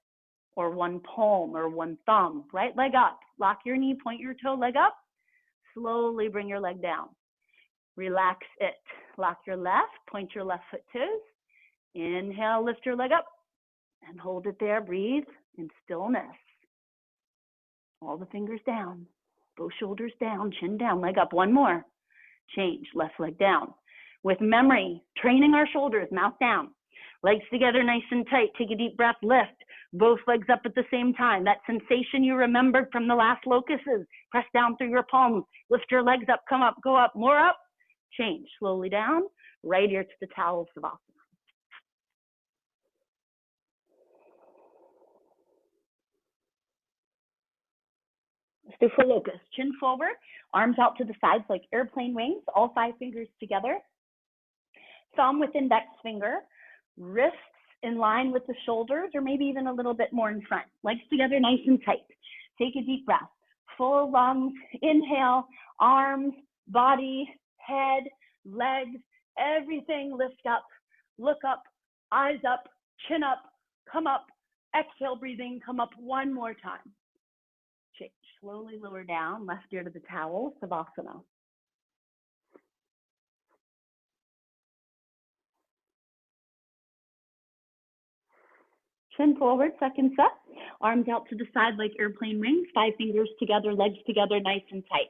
or one palm or one thumb. Right leg up, lock your knee, point your toe, leg up. Slowly bring your leg down. Relax it. Lock your left, point your left foot toes. Inhale, lift your leg up and hold it there. Breathe in stillness. All the fingers down, both shoulders down, chin down, leg up. One more. Change, left leg down. With memory, training our shoulders, mouth down. Legs together nice and tight. Take a deep breath, lift. Both legs up at the same time. That sensation you remembered from the last locusts. Press down through your palms. Lift your legs up, come up, go up, more up. Change, slowly down. Right ear to the towel, Savasana. Let's do full locust. Chin forward, arms out to the sides like airplane wings, all 5 fingers together. Thumb with index finger, wrists in line with the shoulders, or maybe even a little bit more in front. Legs together nice and tight. Take a deep breath. Full lungs, inhale, arms, body, head, legs, everything lift up, look up, eyes up, chin up, come up, exhale, breathing, come up one more time. Change. Slowly lower down, left ear to the towel, Savasana. Chin forward, second set. Arms out to the side like airplane wings, 5 fingers together, legs together, nice and tight.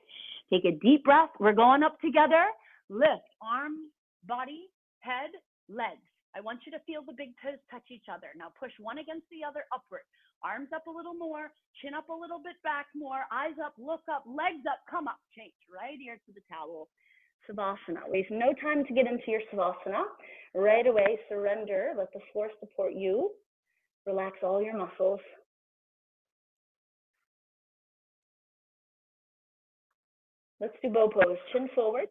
Take a deep breath. We're going up together. Lift, arms, body, head, legs. I want you to feel the big toes touch each other. Now push one against the other upward. Arms up a little more, chin up a little bit back more, eyes up, look up, legs up, come up. Change, right ear to the towel. Savasana. Waste no time to get into your Savasana. Right away, surrender. Let the floor support you. Relax all your muscles. Let's do bow pose. Chin forward.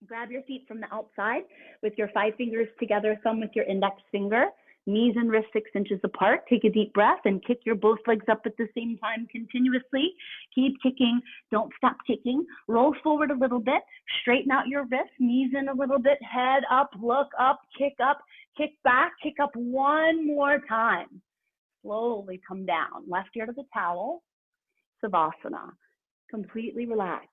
Grab your feet from the outside with your 5 fingers together, thumb with your index finger. Knees and wrists 6 inches apart. Take a deep breath and kick your both legs up at the same time continuously. Keep kicking. Don't stop kicking. Roll forward a little bit. Straighten out your wrists. Knees in a little bit. Head up. Look up. Kick back. Kick up one more time. Slowly come down. Left ear to the towel. Savasana. Completely relax.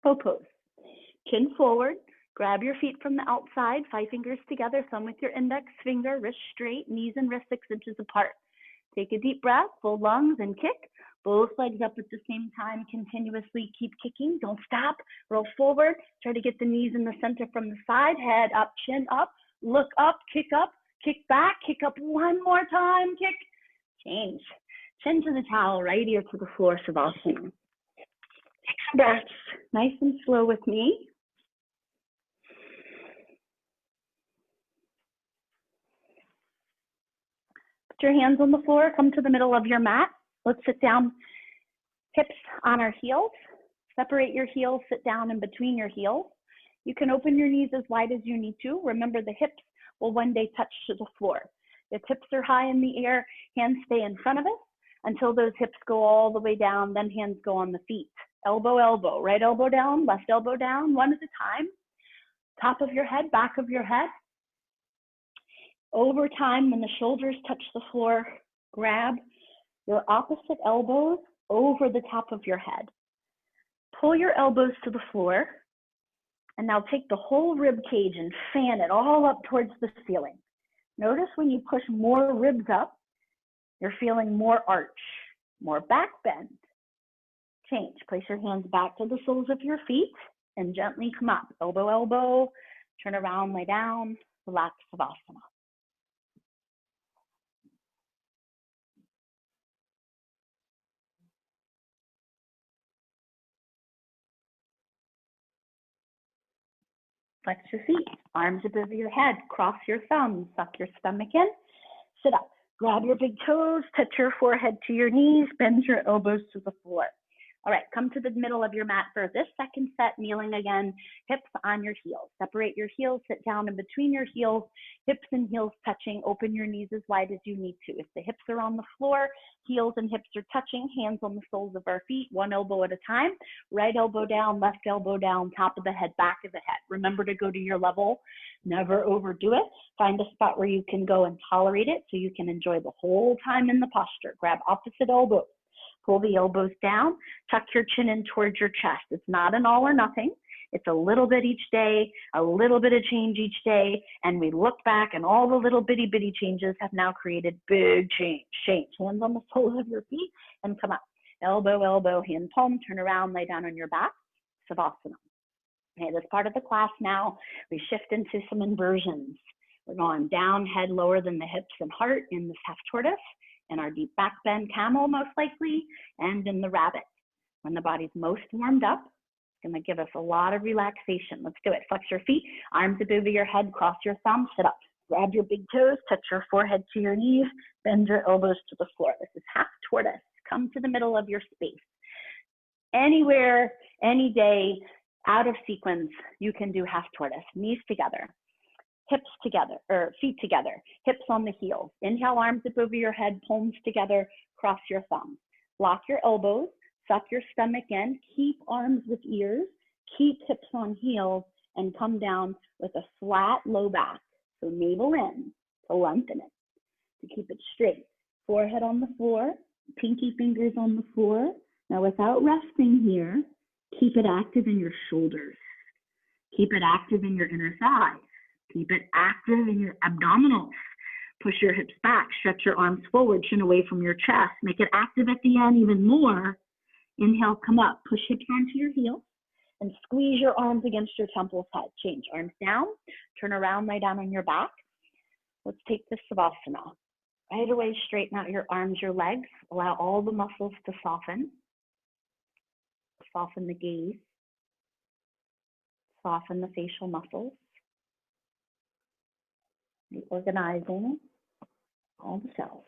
Bow pose. Chin forward. Grab your feet from the outside, 5 fingers together, thumb with your index finger, wrist straight, knees and wrists 6 inches apart. Take a deep breath, full lungs, and kick. Both legs up at the same time, continuously keep kicking. Don't stop. Roll forward. Try to get the knees in the center from the side. Head up, chin up. Look up, kick back, kick up one more time, kick. Change. Chin to the towel, right ear to the floor, Savasana. Take some breaths, nice and slow with me. Put your hands on the floor, come to the middle of your mat. Let's sit down, hips on our heels. Separate your heels, sit down in between your heels. You can open your knees as wide as you need to. Remember, the hips will one day touch to the floor. If hips are high in the air, hands stay in front of us until those hips go all the way down, then hands go on the feet. Elbow, elbow, right elbow down, left elbow down, one at a time. Top of your head, back of your head. Over time, when the shoulders touch the floor, grab your opposite elbows over the top of your head. Pull your elbows to the floor, and now take the whole rib cage and fan it all up towards the ceiling. Notice when you push more ribs up, you're feeling more arch, more back bend. Change. Place your hands back to the soles of your feet and gently come up. Elbow, elbow, turn around, lay down, relax, Savasana. Flex your feet, arms above your head, cross your thumbs, suck your stomach in, sit up. Grab your big toes, touch your forehead to your knees, bend your elbows to the floor. All right, come to the middle of your mat for this second set, kneeling again, hips on your heels. Separate your heels, sit down in between your heels, hips and heels touching, open your knees as wide as you need to. If the hips are on the floor, heels and hips are touching, hands on the soles of our feet, one elbow at a time, right elbow down, left elbow down, top of the head, back of the head. Remember to go to your level, never overdo it. Find a spot where you can go and tolerate it so you can enjoy the whole time in the posture. Grab opposite elbows. Pull the elbows down, tuck your chin in towards your chest. It's not an all or nothing. It's a little bit each day, a little bit of change each day, and we look back and all the little bitty changes have now created big change. Hands on the soles of your feet and come up. Elbow, elbow, hand palm, turn around, lay down on your back, Savasana. Okay, this part of the class now, we shift into some inversions. We're going down, head lower than the hips and heart in this half tortoise. In our deep back bend camel, most likely, and in the rabbit. When the body's most warmed up, it's gonna give us a lot of relaxation. Let's do it. Flex your feet, arms above your head, cross your thumbs, sit up. Grab your big toes, touch your forehead to your knees, bend your elbows to the floor. This is half tortoise. Come to the middle of your space. Anywhere, any day, out of sequence, you can do half tortoise. Knees together. Hips together, or feet together, hips on the heels. Inhale, arms up over your head, palms together, cross your thumbs. Lock your elbows, suck your stomach in, keep arms with ears, keep hips on heels, and come down with a flat low back. So navel in to lengthen it, to keep it straight. Forehead on the floor, pinky fingers on the floor. Now without resting here, keep it active in your shoulders. Keep it active in your inner thighs. Keep it active in your abdominals. Push your hips back, stretch your arms forward, chin away from your chest. Make it active at the end even more. Inhale, come up, push hips onto your heels and squeeze your arms against your temples head. Change, arms down, turn around, lay down on your back. Let's take this Savasana. Right away, straighten out your arms, your legs. Allow all the muscles to soften. Soften the gaze. Soften the facial muscles. Reorganizing all the cells.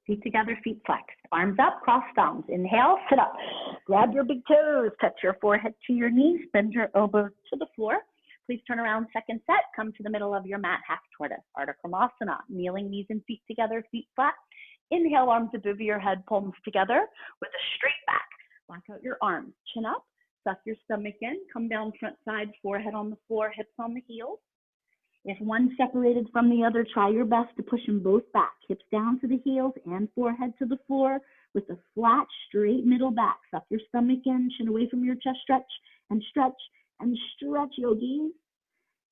Feet together, feet flexed. Arms up, cross thumbs. Inhale, sit up. Grab your big toes, touch your forehead to your knees, bend your elbows to the floor. Please turn around, second set. Come to the middle of your mat, half tortoise. Ardha Kramasana, kneeling, knees and feet together, feet flat. Inhale, arms above your head, palms together with a straight back. Lock out your arms, chin up, suck your stomach in, come down front side, forehead on the floor, hips on the heels. If one separated from the other, try your best to push them both back. Hips down to the heels and forehead to the floor with a flat, straight middle back. Suck your stomach in, chin away from your chest, stretch and stretch and stretch, yogis.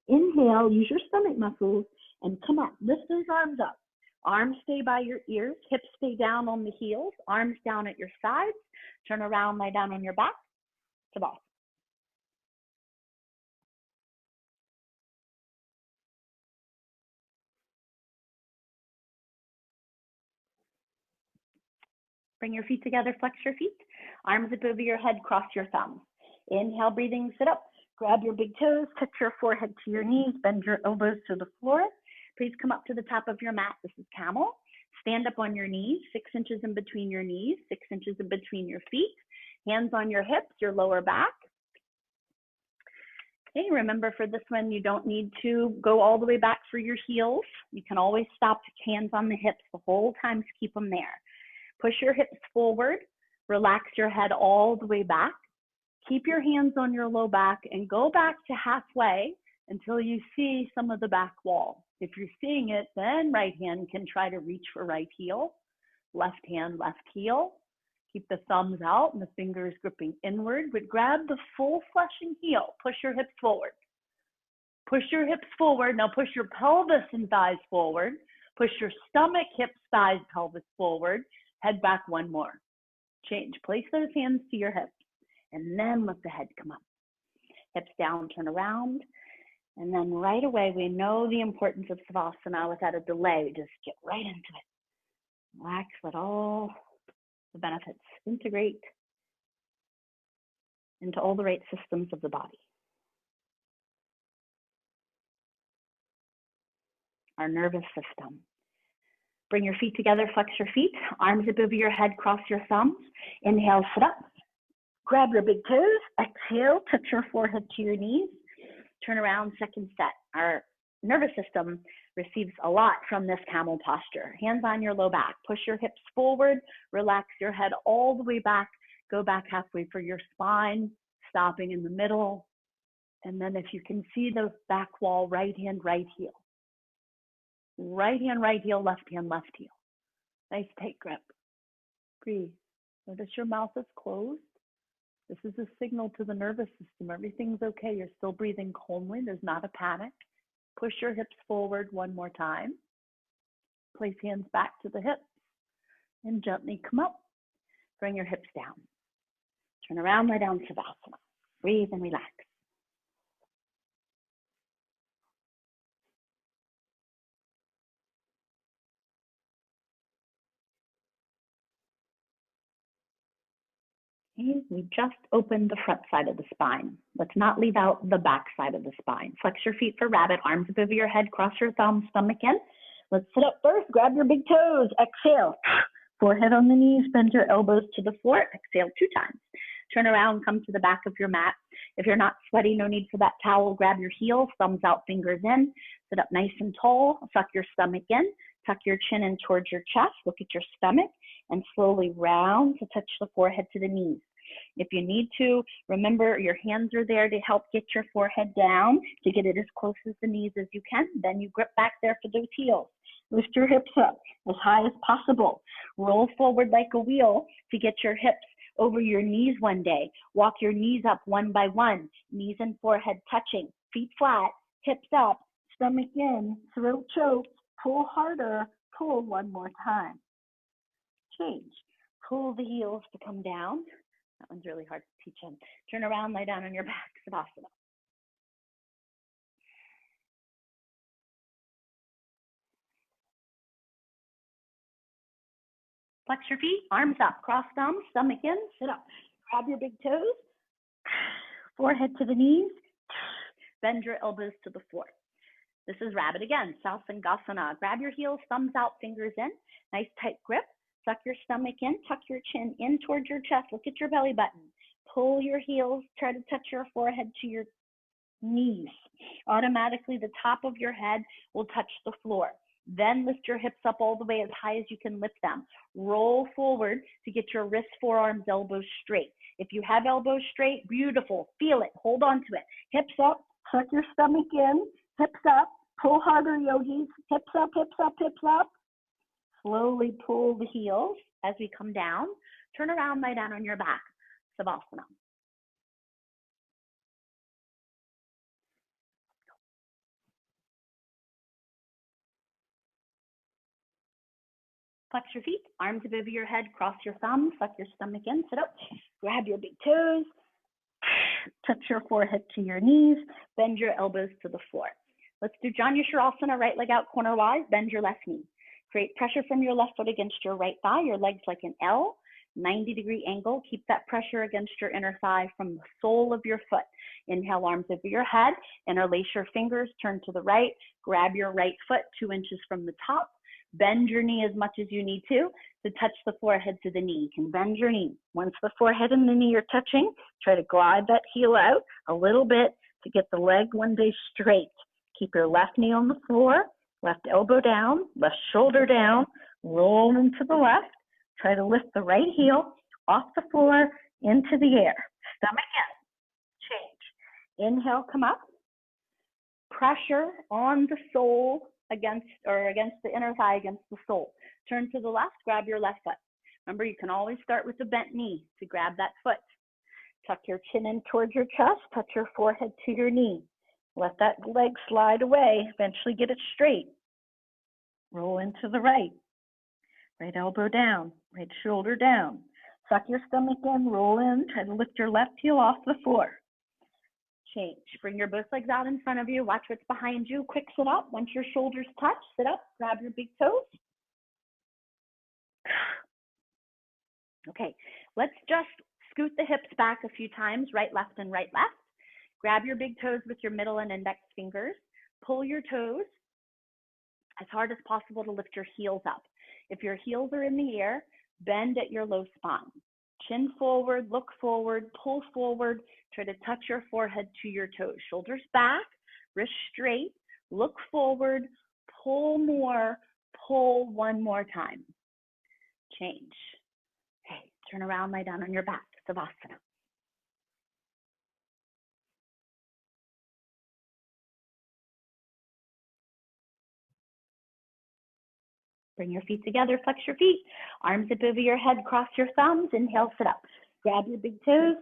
Inhale, use your stomach muscles and come up. Lift those arms up. Arms stay by your ears, hips stay down on the heels, arms down at your sides. Turn around, lie down on your back. Savasana. Bring your feet together, flex your feet. Arms above your head, cross your thumbs. Inhale, breathing, sit up. Grab your big toes, touch your forehead to your knees, bend your elbows to the floor. Please come up to the top of your mat. This is camel. Stand up on your knees, 6 inches in between your knees, 6 inches in between your feet. Hands on your hips, your lower back. Okay, remember for this one, you don't need to go all the way back for your heels. You can always stop, hands on the hips the whole time to keep them there. Push your hips forward, relax your head all the way back. Keep your hands on your low back and go back to halfway until you see some of the back wall. If you're seeing it, then right hand can try to reach for right heel, left hand, left heel. Keep the thumbs out and the fingers gripping inward, but grab the full fleshing heel. Push your hips forward. Push your hips forward. Now push your pelvis and thighs forward. Push your stomach, hips, thighs, pelvis forward. Head back one more. Change. Place those hands to your hips and then let the head come up. Hips down, turn around. And then right away, we know the importance of Savasana without a delay. We just get right into it. Relax, let all the benefits integrate into all the right systems of the body. Our nervous system. Bring your feet together, flex your feet, arms above your head, cross your thumbs. Inhale, sit up. Grab your big toes. Exhale, touch your forehead to your knees. Turn around, second set. Our nervous system receives a lot from this camel posture. Hands on your low back. Push your hips forward. Relax your head all the way back. Go back halfway for your spine, stopping in the middle. And then if you can see the back wall, right hand, right heel. Right hand, right heel, left hand, left heel. Nice tight grip. Breathe. Notice your mouth is closed. This is a signal to the nervous system. Everything's okay. You're still breathing calmly. There's not a panic. Push your hips forward one more time. Place hands back to the hips and gently come up. Bring your hips down. Turn around, lie down, Savasana. Breathe and relax. Okay, we just opened the front side of the spine. Let's not leave out the back side of the spine. Flex your feet for rabbit, arms above your head, cross your thumbs, stomach in. Let's sit up first, grab your big toes, exhale. Forehead on the knees, bend your elbows to the floor, exhale 2 times. Turn around, come to the back of your mat. If you're not sweaty, no need for that towel. Grab your heels, thumbs out, fingers in. Sit up nice and tall, suck your stomach in, tuck your chin in towards your chest, look at your stomach, and slowly round to touch the forehead to the knees. If you need to, remember your hands are there to help get your forehead down, to get it as close as the knees as you can. Then you grip back there for those heels. Lift your hips up as high as possible. Roll forward like a wheel to get your hips over your knees one day. Walk your knees up one by one, knees and forehead touching, feet flat, hips up, stomach in, throat choke, pull harder, pull one more time. Change. Pull the heels to come down. That one's really hard to teach them. Turn around, lie down on your back, Savasana. Flex your feet, arms up, cross thumbs, stomach in, sit up. Grab your big toes, forehead to the knees, bend your elbows to the floor. This is rabbit again, Sasangasana. Grab your heels, thumbs out, fingers in. Nice tight grip. Suck your stomach in, tuck your chin in towards your chest. Look at your belly button. Pull your heels, try to touch your forehead to your knees. Automatically, the top of your head will touch the floor. Then lift your hips up all the way as high as you can lift them. Roll forward to get your wrists, forearms, elbows straight. If you have elbows straight, beautiful. Feel it. Hold on to it. Hips up. Tuck your stomach in. Hips up. Pull harder, yogis. Hips up, hips up, hips up. Slowly pull the heels as we come down. Turn around, lie down on your back. Savasana. Flex your feet, arms above your head, cross your thumbs, suck your stomach in, sit up, grab your big toes, touch your forehead to your knees, bend your elbows to the floor. Let's do Janya Shavasana, right leg out corner-wise, bend your left knee. Create pressure from your left foot against your right thigh, your legs like an L, 90-degree angle. Keep that pressure against your inner thigh from the sole of your foot. Inhale, arms over your head, interlace your fingers, turn to the right, grab your right foot 2 inches from the top, bend your knee as much as you need to touch the forehead to the knee. You can bend your knee. Once the forehead and the knee are touching, try to glide that heel out a little bit to get the leg one day straight. Keep your left knee on the floor, left elbow down, left shoulder down, roll into the left. Try to lift the right heel off the floor into the air. Stomach in. Change. Inhale, come up. Pressure on the sole against the inner thigh against the sole. Turn to the left, grab your left foot. Remember, you can always start with the bent knee to grab that foot. Tuck your chin in towards your chest, touch your forehead to your knee. Let that leg slide away, eventually get it straight. Roll into the right. Right elbow down, right shoulder down. Suck your stomach in, roll in, try to lift your left heel off the floor. Change. Bring your both legs out in front of you. Watch what's behind you. Quick sit up. Once your shoulders touch, sit up. Grab your big toes. Okay, let's just scoot the hips back a few times, right, left, and right, left. Grab your big toes with your middle and index fingers. Pull your toes as hard as possible to lift your heels up. If your heels are in the air, bend at your low spine. Chin forward, look forward, pull forward. Try to touch your forehead to your toes. Shoulders back, wrists straight, look forward, pull more, pull one more time. Change. Okay, turn around, lie down on your back, Savasana. Bring your feet together, flex your feet, arms up over your head, cross your thumbs, inhale, sit up. Grab your big toes,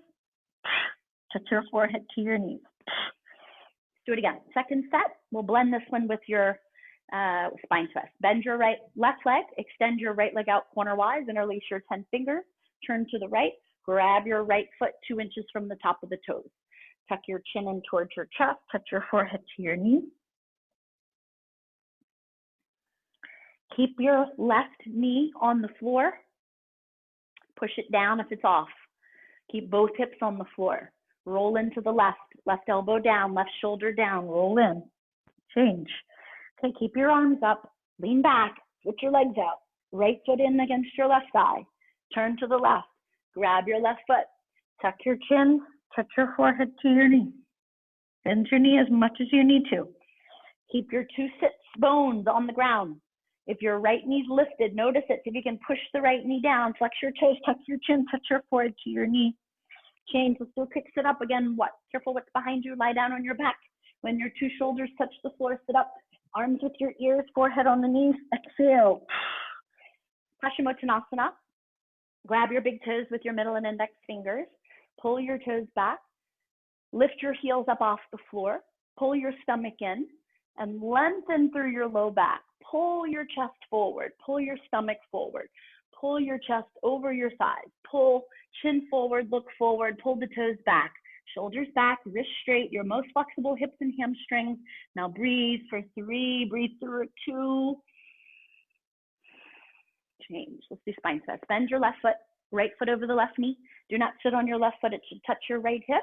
touch your forehead to your knees. Do it again. Second set, we'll blend this one with your spine twist. Bend your left leg, extend your right leg out cornerwise, interlace your 10 fingers, turn to the right, grab your right foot 2 inches from the top of the toes. Tuck your chin in towards your chest, touch your forehead to your knee. Keep your left knee on the floor. Push it down if it's off. Keep both hips on the floor. Roll into the left, left elbow down, left shoulder down, roll in. Change. Okay, keep your arms up, lean back, put your legs out. Right foot in against your left thigh. Turn to the left, grab your left foot, tuck your chin, touch your forehead to your knee. Bend your knee as much as you need to. Keep your 2 sits bones on the ground. If your right knee's lifted, notice it. If you can push the right knee down, flex your toes, tuck your chin, touch your forehead to your knee. Change. Let's do a quick sit up again. Careful what's behind you. Lie down on your back. When your 2 shoulders touch the floor, sit up. Arms with your ears, forehead on the knees. Exhale. Paschimottanasana. Grab your big toes with your middle and index fingers. Pull your toes back. Lift your heels up off the floor. Pull your stomach in and lengthen through your low back. Pull your chest forward. Pull your stomach forward. Pull your chest over your thighs. Pull, chin forward, look forward. Pull the toes back. Shoulders back, wrists straight. Your most flexible hips and hamstrings. Now breathe for 3. Breathe through 2. Change. Let's do spine twist. Bend your left foot, right foot over the left knee. Do not sit on your left foot. It should touch your right hip.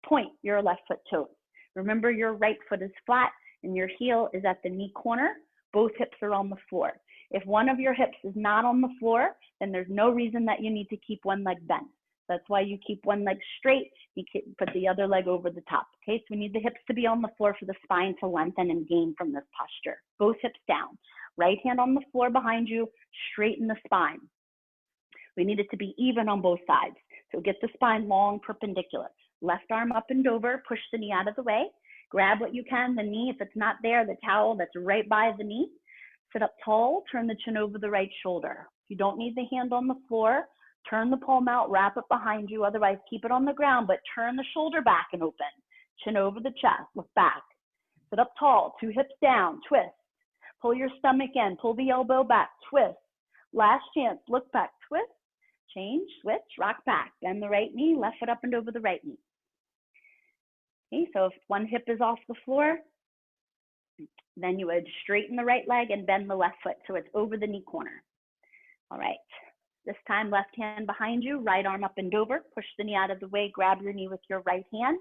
Point your left foot toes. Remember, your right foot is flat and your heel is at the knee corner. Both hips are on the floor. If one of your hips is not on the floor, then there's no reason that you need to keep one leg bent. That's why you keep one leg straight, you put the other leg over the top. Okay, so we need the hips to be on the floor for the spine to lengthen and gain from this posture. Both hips down. Right hand on the floor behind you, straighten the spine. We need it to be even on both sides. So get the spine long, perpendicular. Left arm up and over, push the knee out of the way. Grab what you can, the knee, if it's not there, the towel that's right by the knee. Sit up tall, turn the chin over the right shoulder. If you don't need the hand on the floor, turn the palm out, wrap it behind you. Otherwise, keep it on the ground, but turn the shoulder back and open. Chin over the chest, look back. Sit up tall, 2 hips down, twist. Pull your stomach in, pull the elbow back, twist. Last chance, look back, twist. Change, switch, rock back. Bend the right knee, left foot up and over the right knee. Okay, so if one hip is off the floor, then you would straighten the right leg and bend the left foot so it's over the knee corner. All right, this time left hand behind you, right arm up and over, push the knee out of the way, grab your knee with your right hand.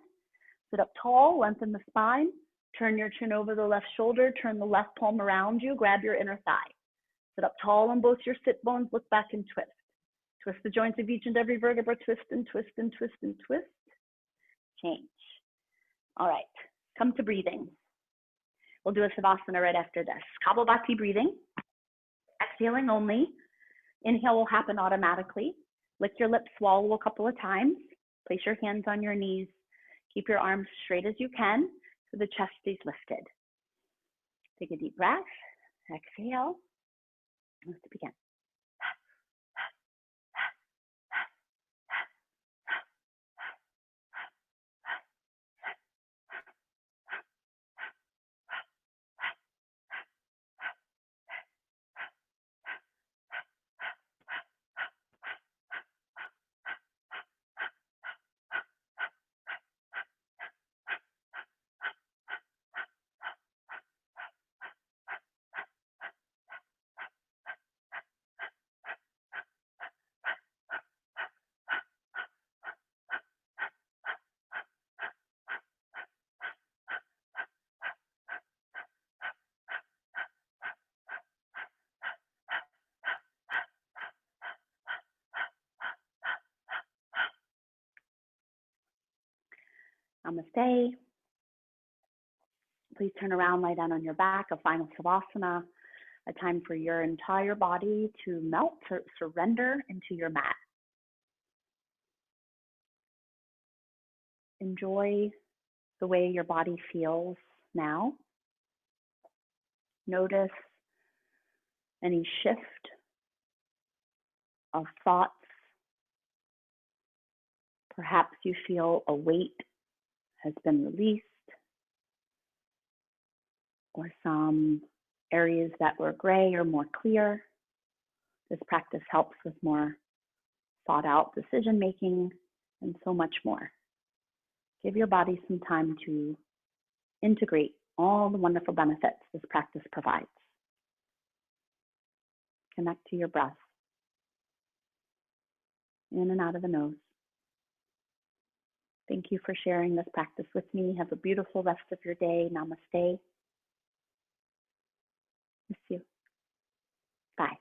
Sit up tall, lengthen the spine, turn your chin over the left shoulder, turn the left palm around you, grab your inner thigh. Sit up tall on both your sit bones, look back and twist. Twist the joints of each and every vertebra, twist and twist and twist and twist. Change. All right, come to breathing. We'll do a Savasana right after this. Kapalabhati breathing, exhaling only. Inhale will happen automatically. Lick your lips, swallow a couple of times. Place your hands on your knees. Keep your arms straight as you can so the chest stays lifted. Take a deep breath, exhale. Let's begin. Namaste. Please turn around, lie down on your back, a final Savasana, a time for your entire body to melt, to surrender into your mat. Enjoy the way your body feels now. Notice any shift of thoughts. Perhaps you feel a weight has been released, or some areas that were gray or more clear. This practice helps with more thought out decision making and so much more. Give your body some time to integrate all the wonderful benefits this practice provides. Connect to your breath, in and out of the nose. Thank you for sharing this practice with me. Have a beautiful rest of your day. Namaste. Miss you. Bye.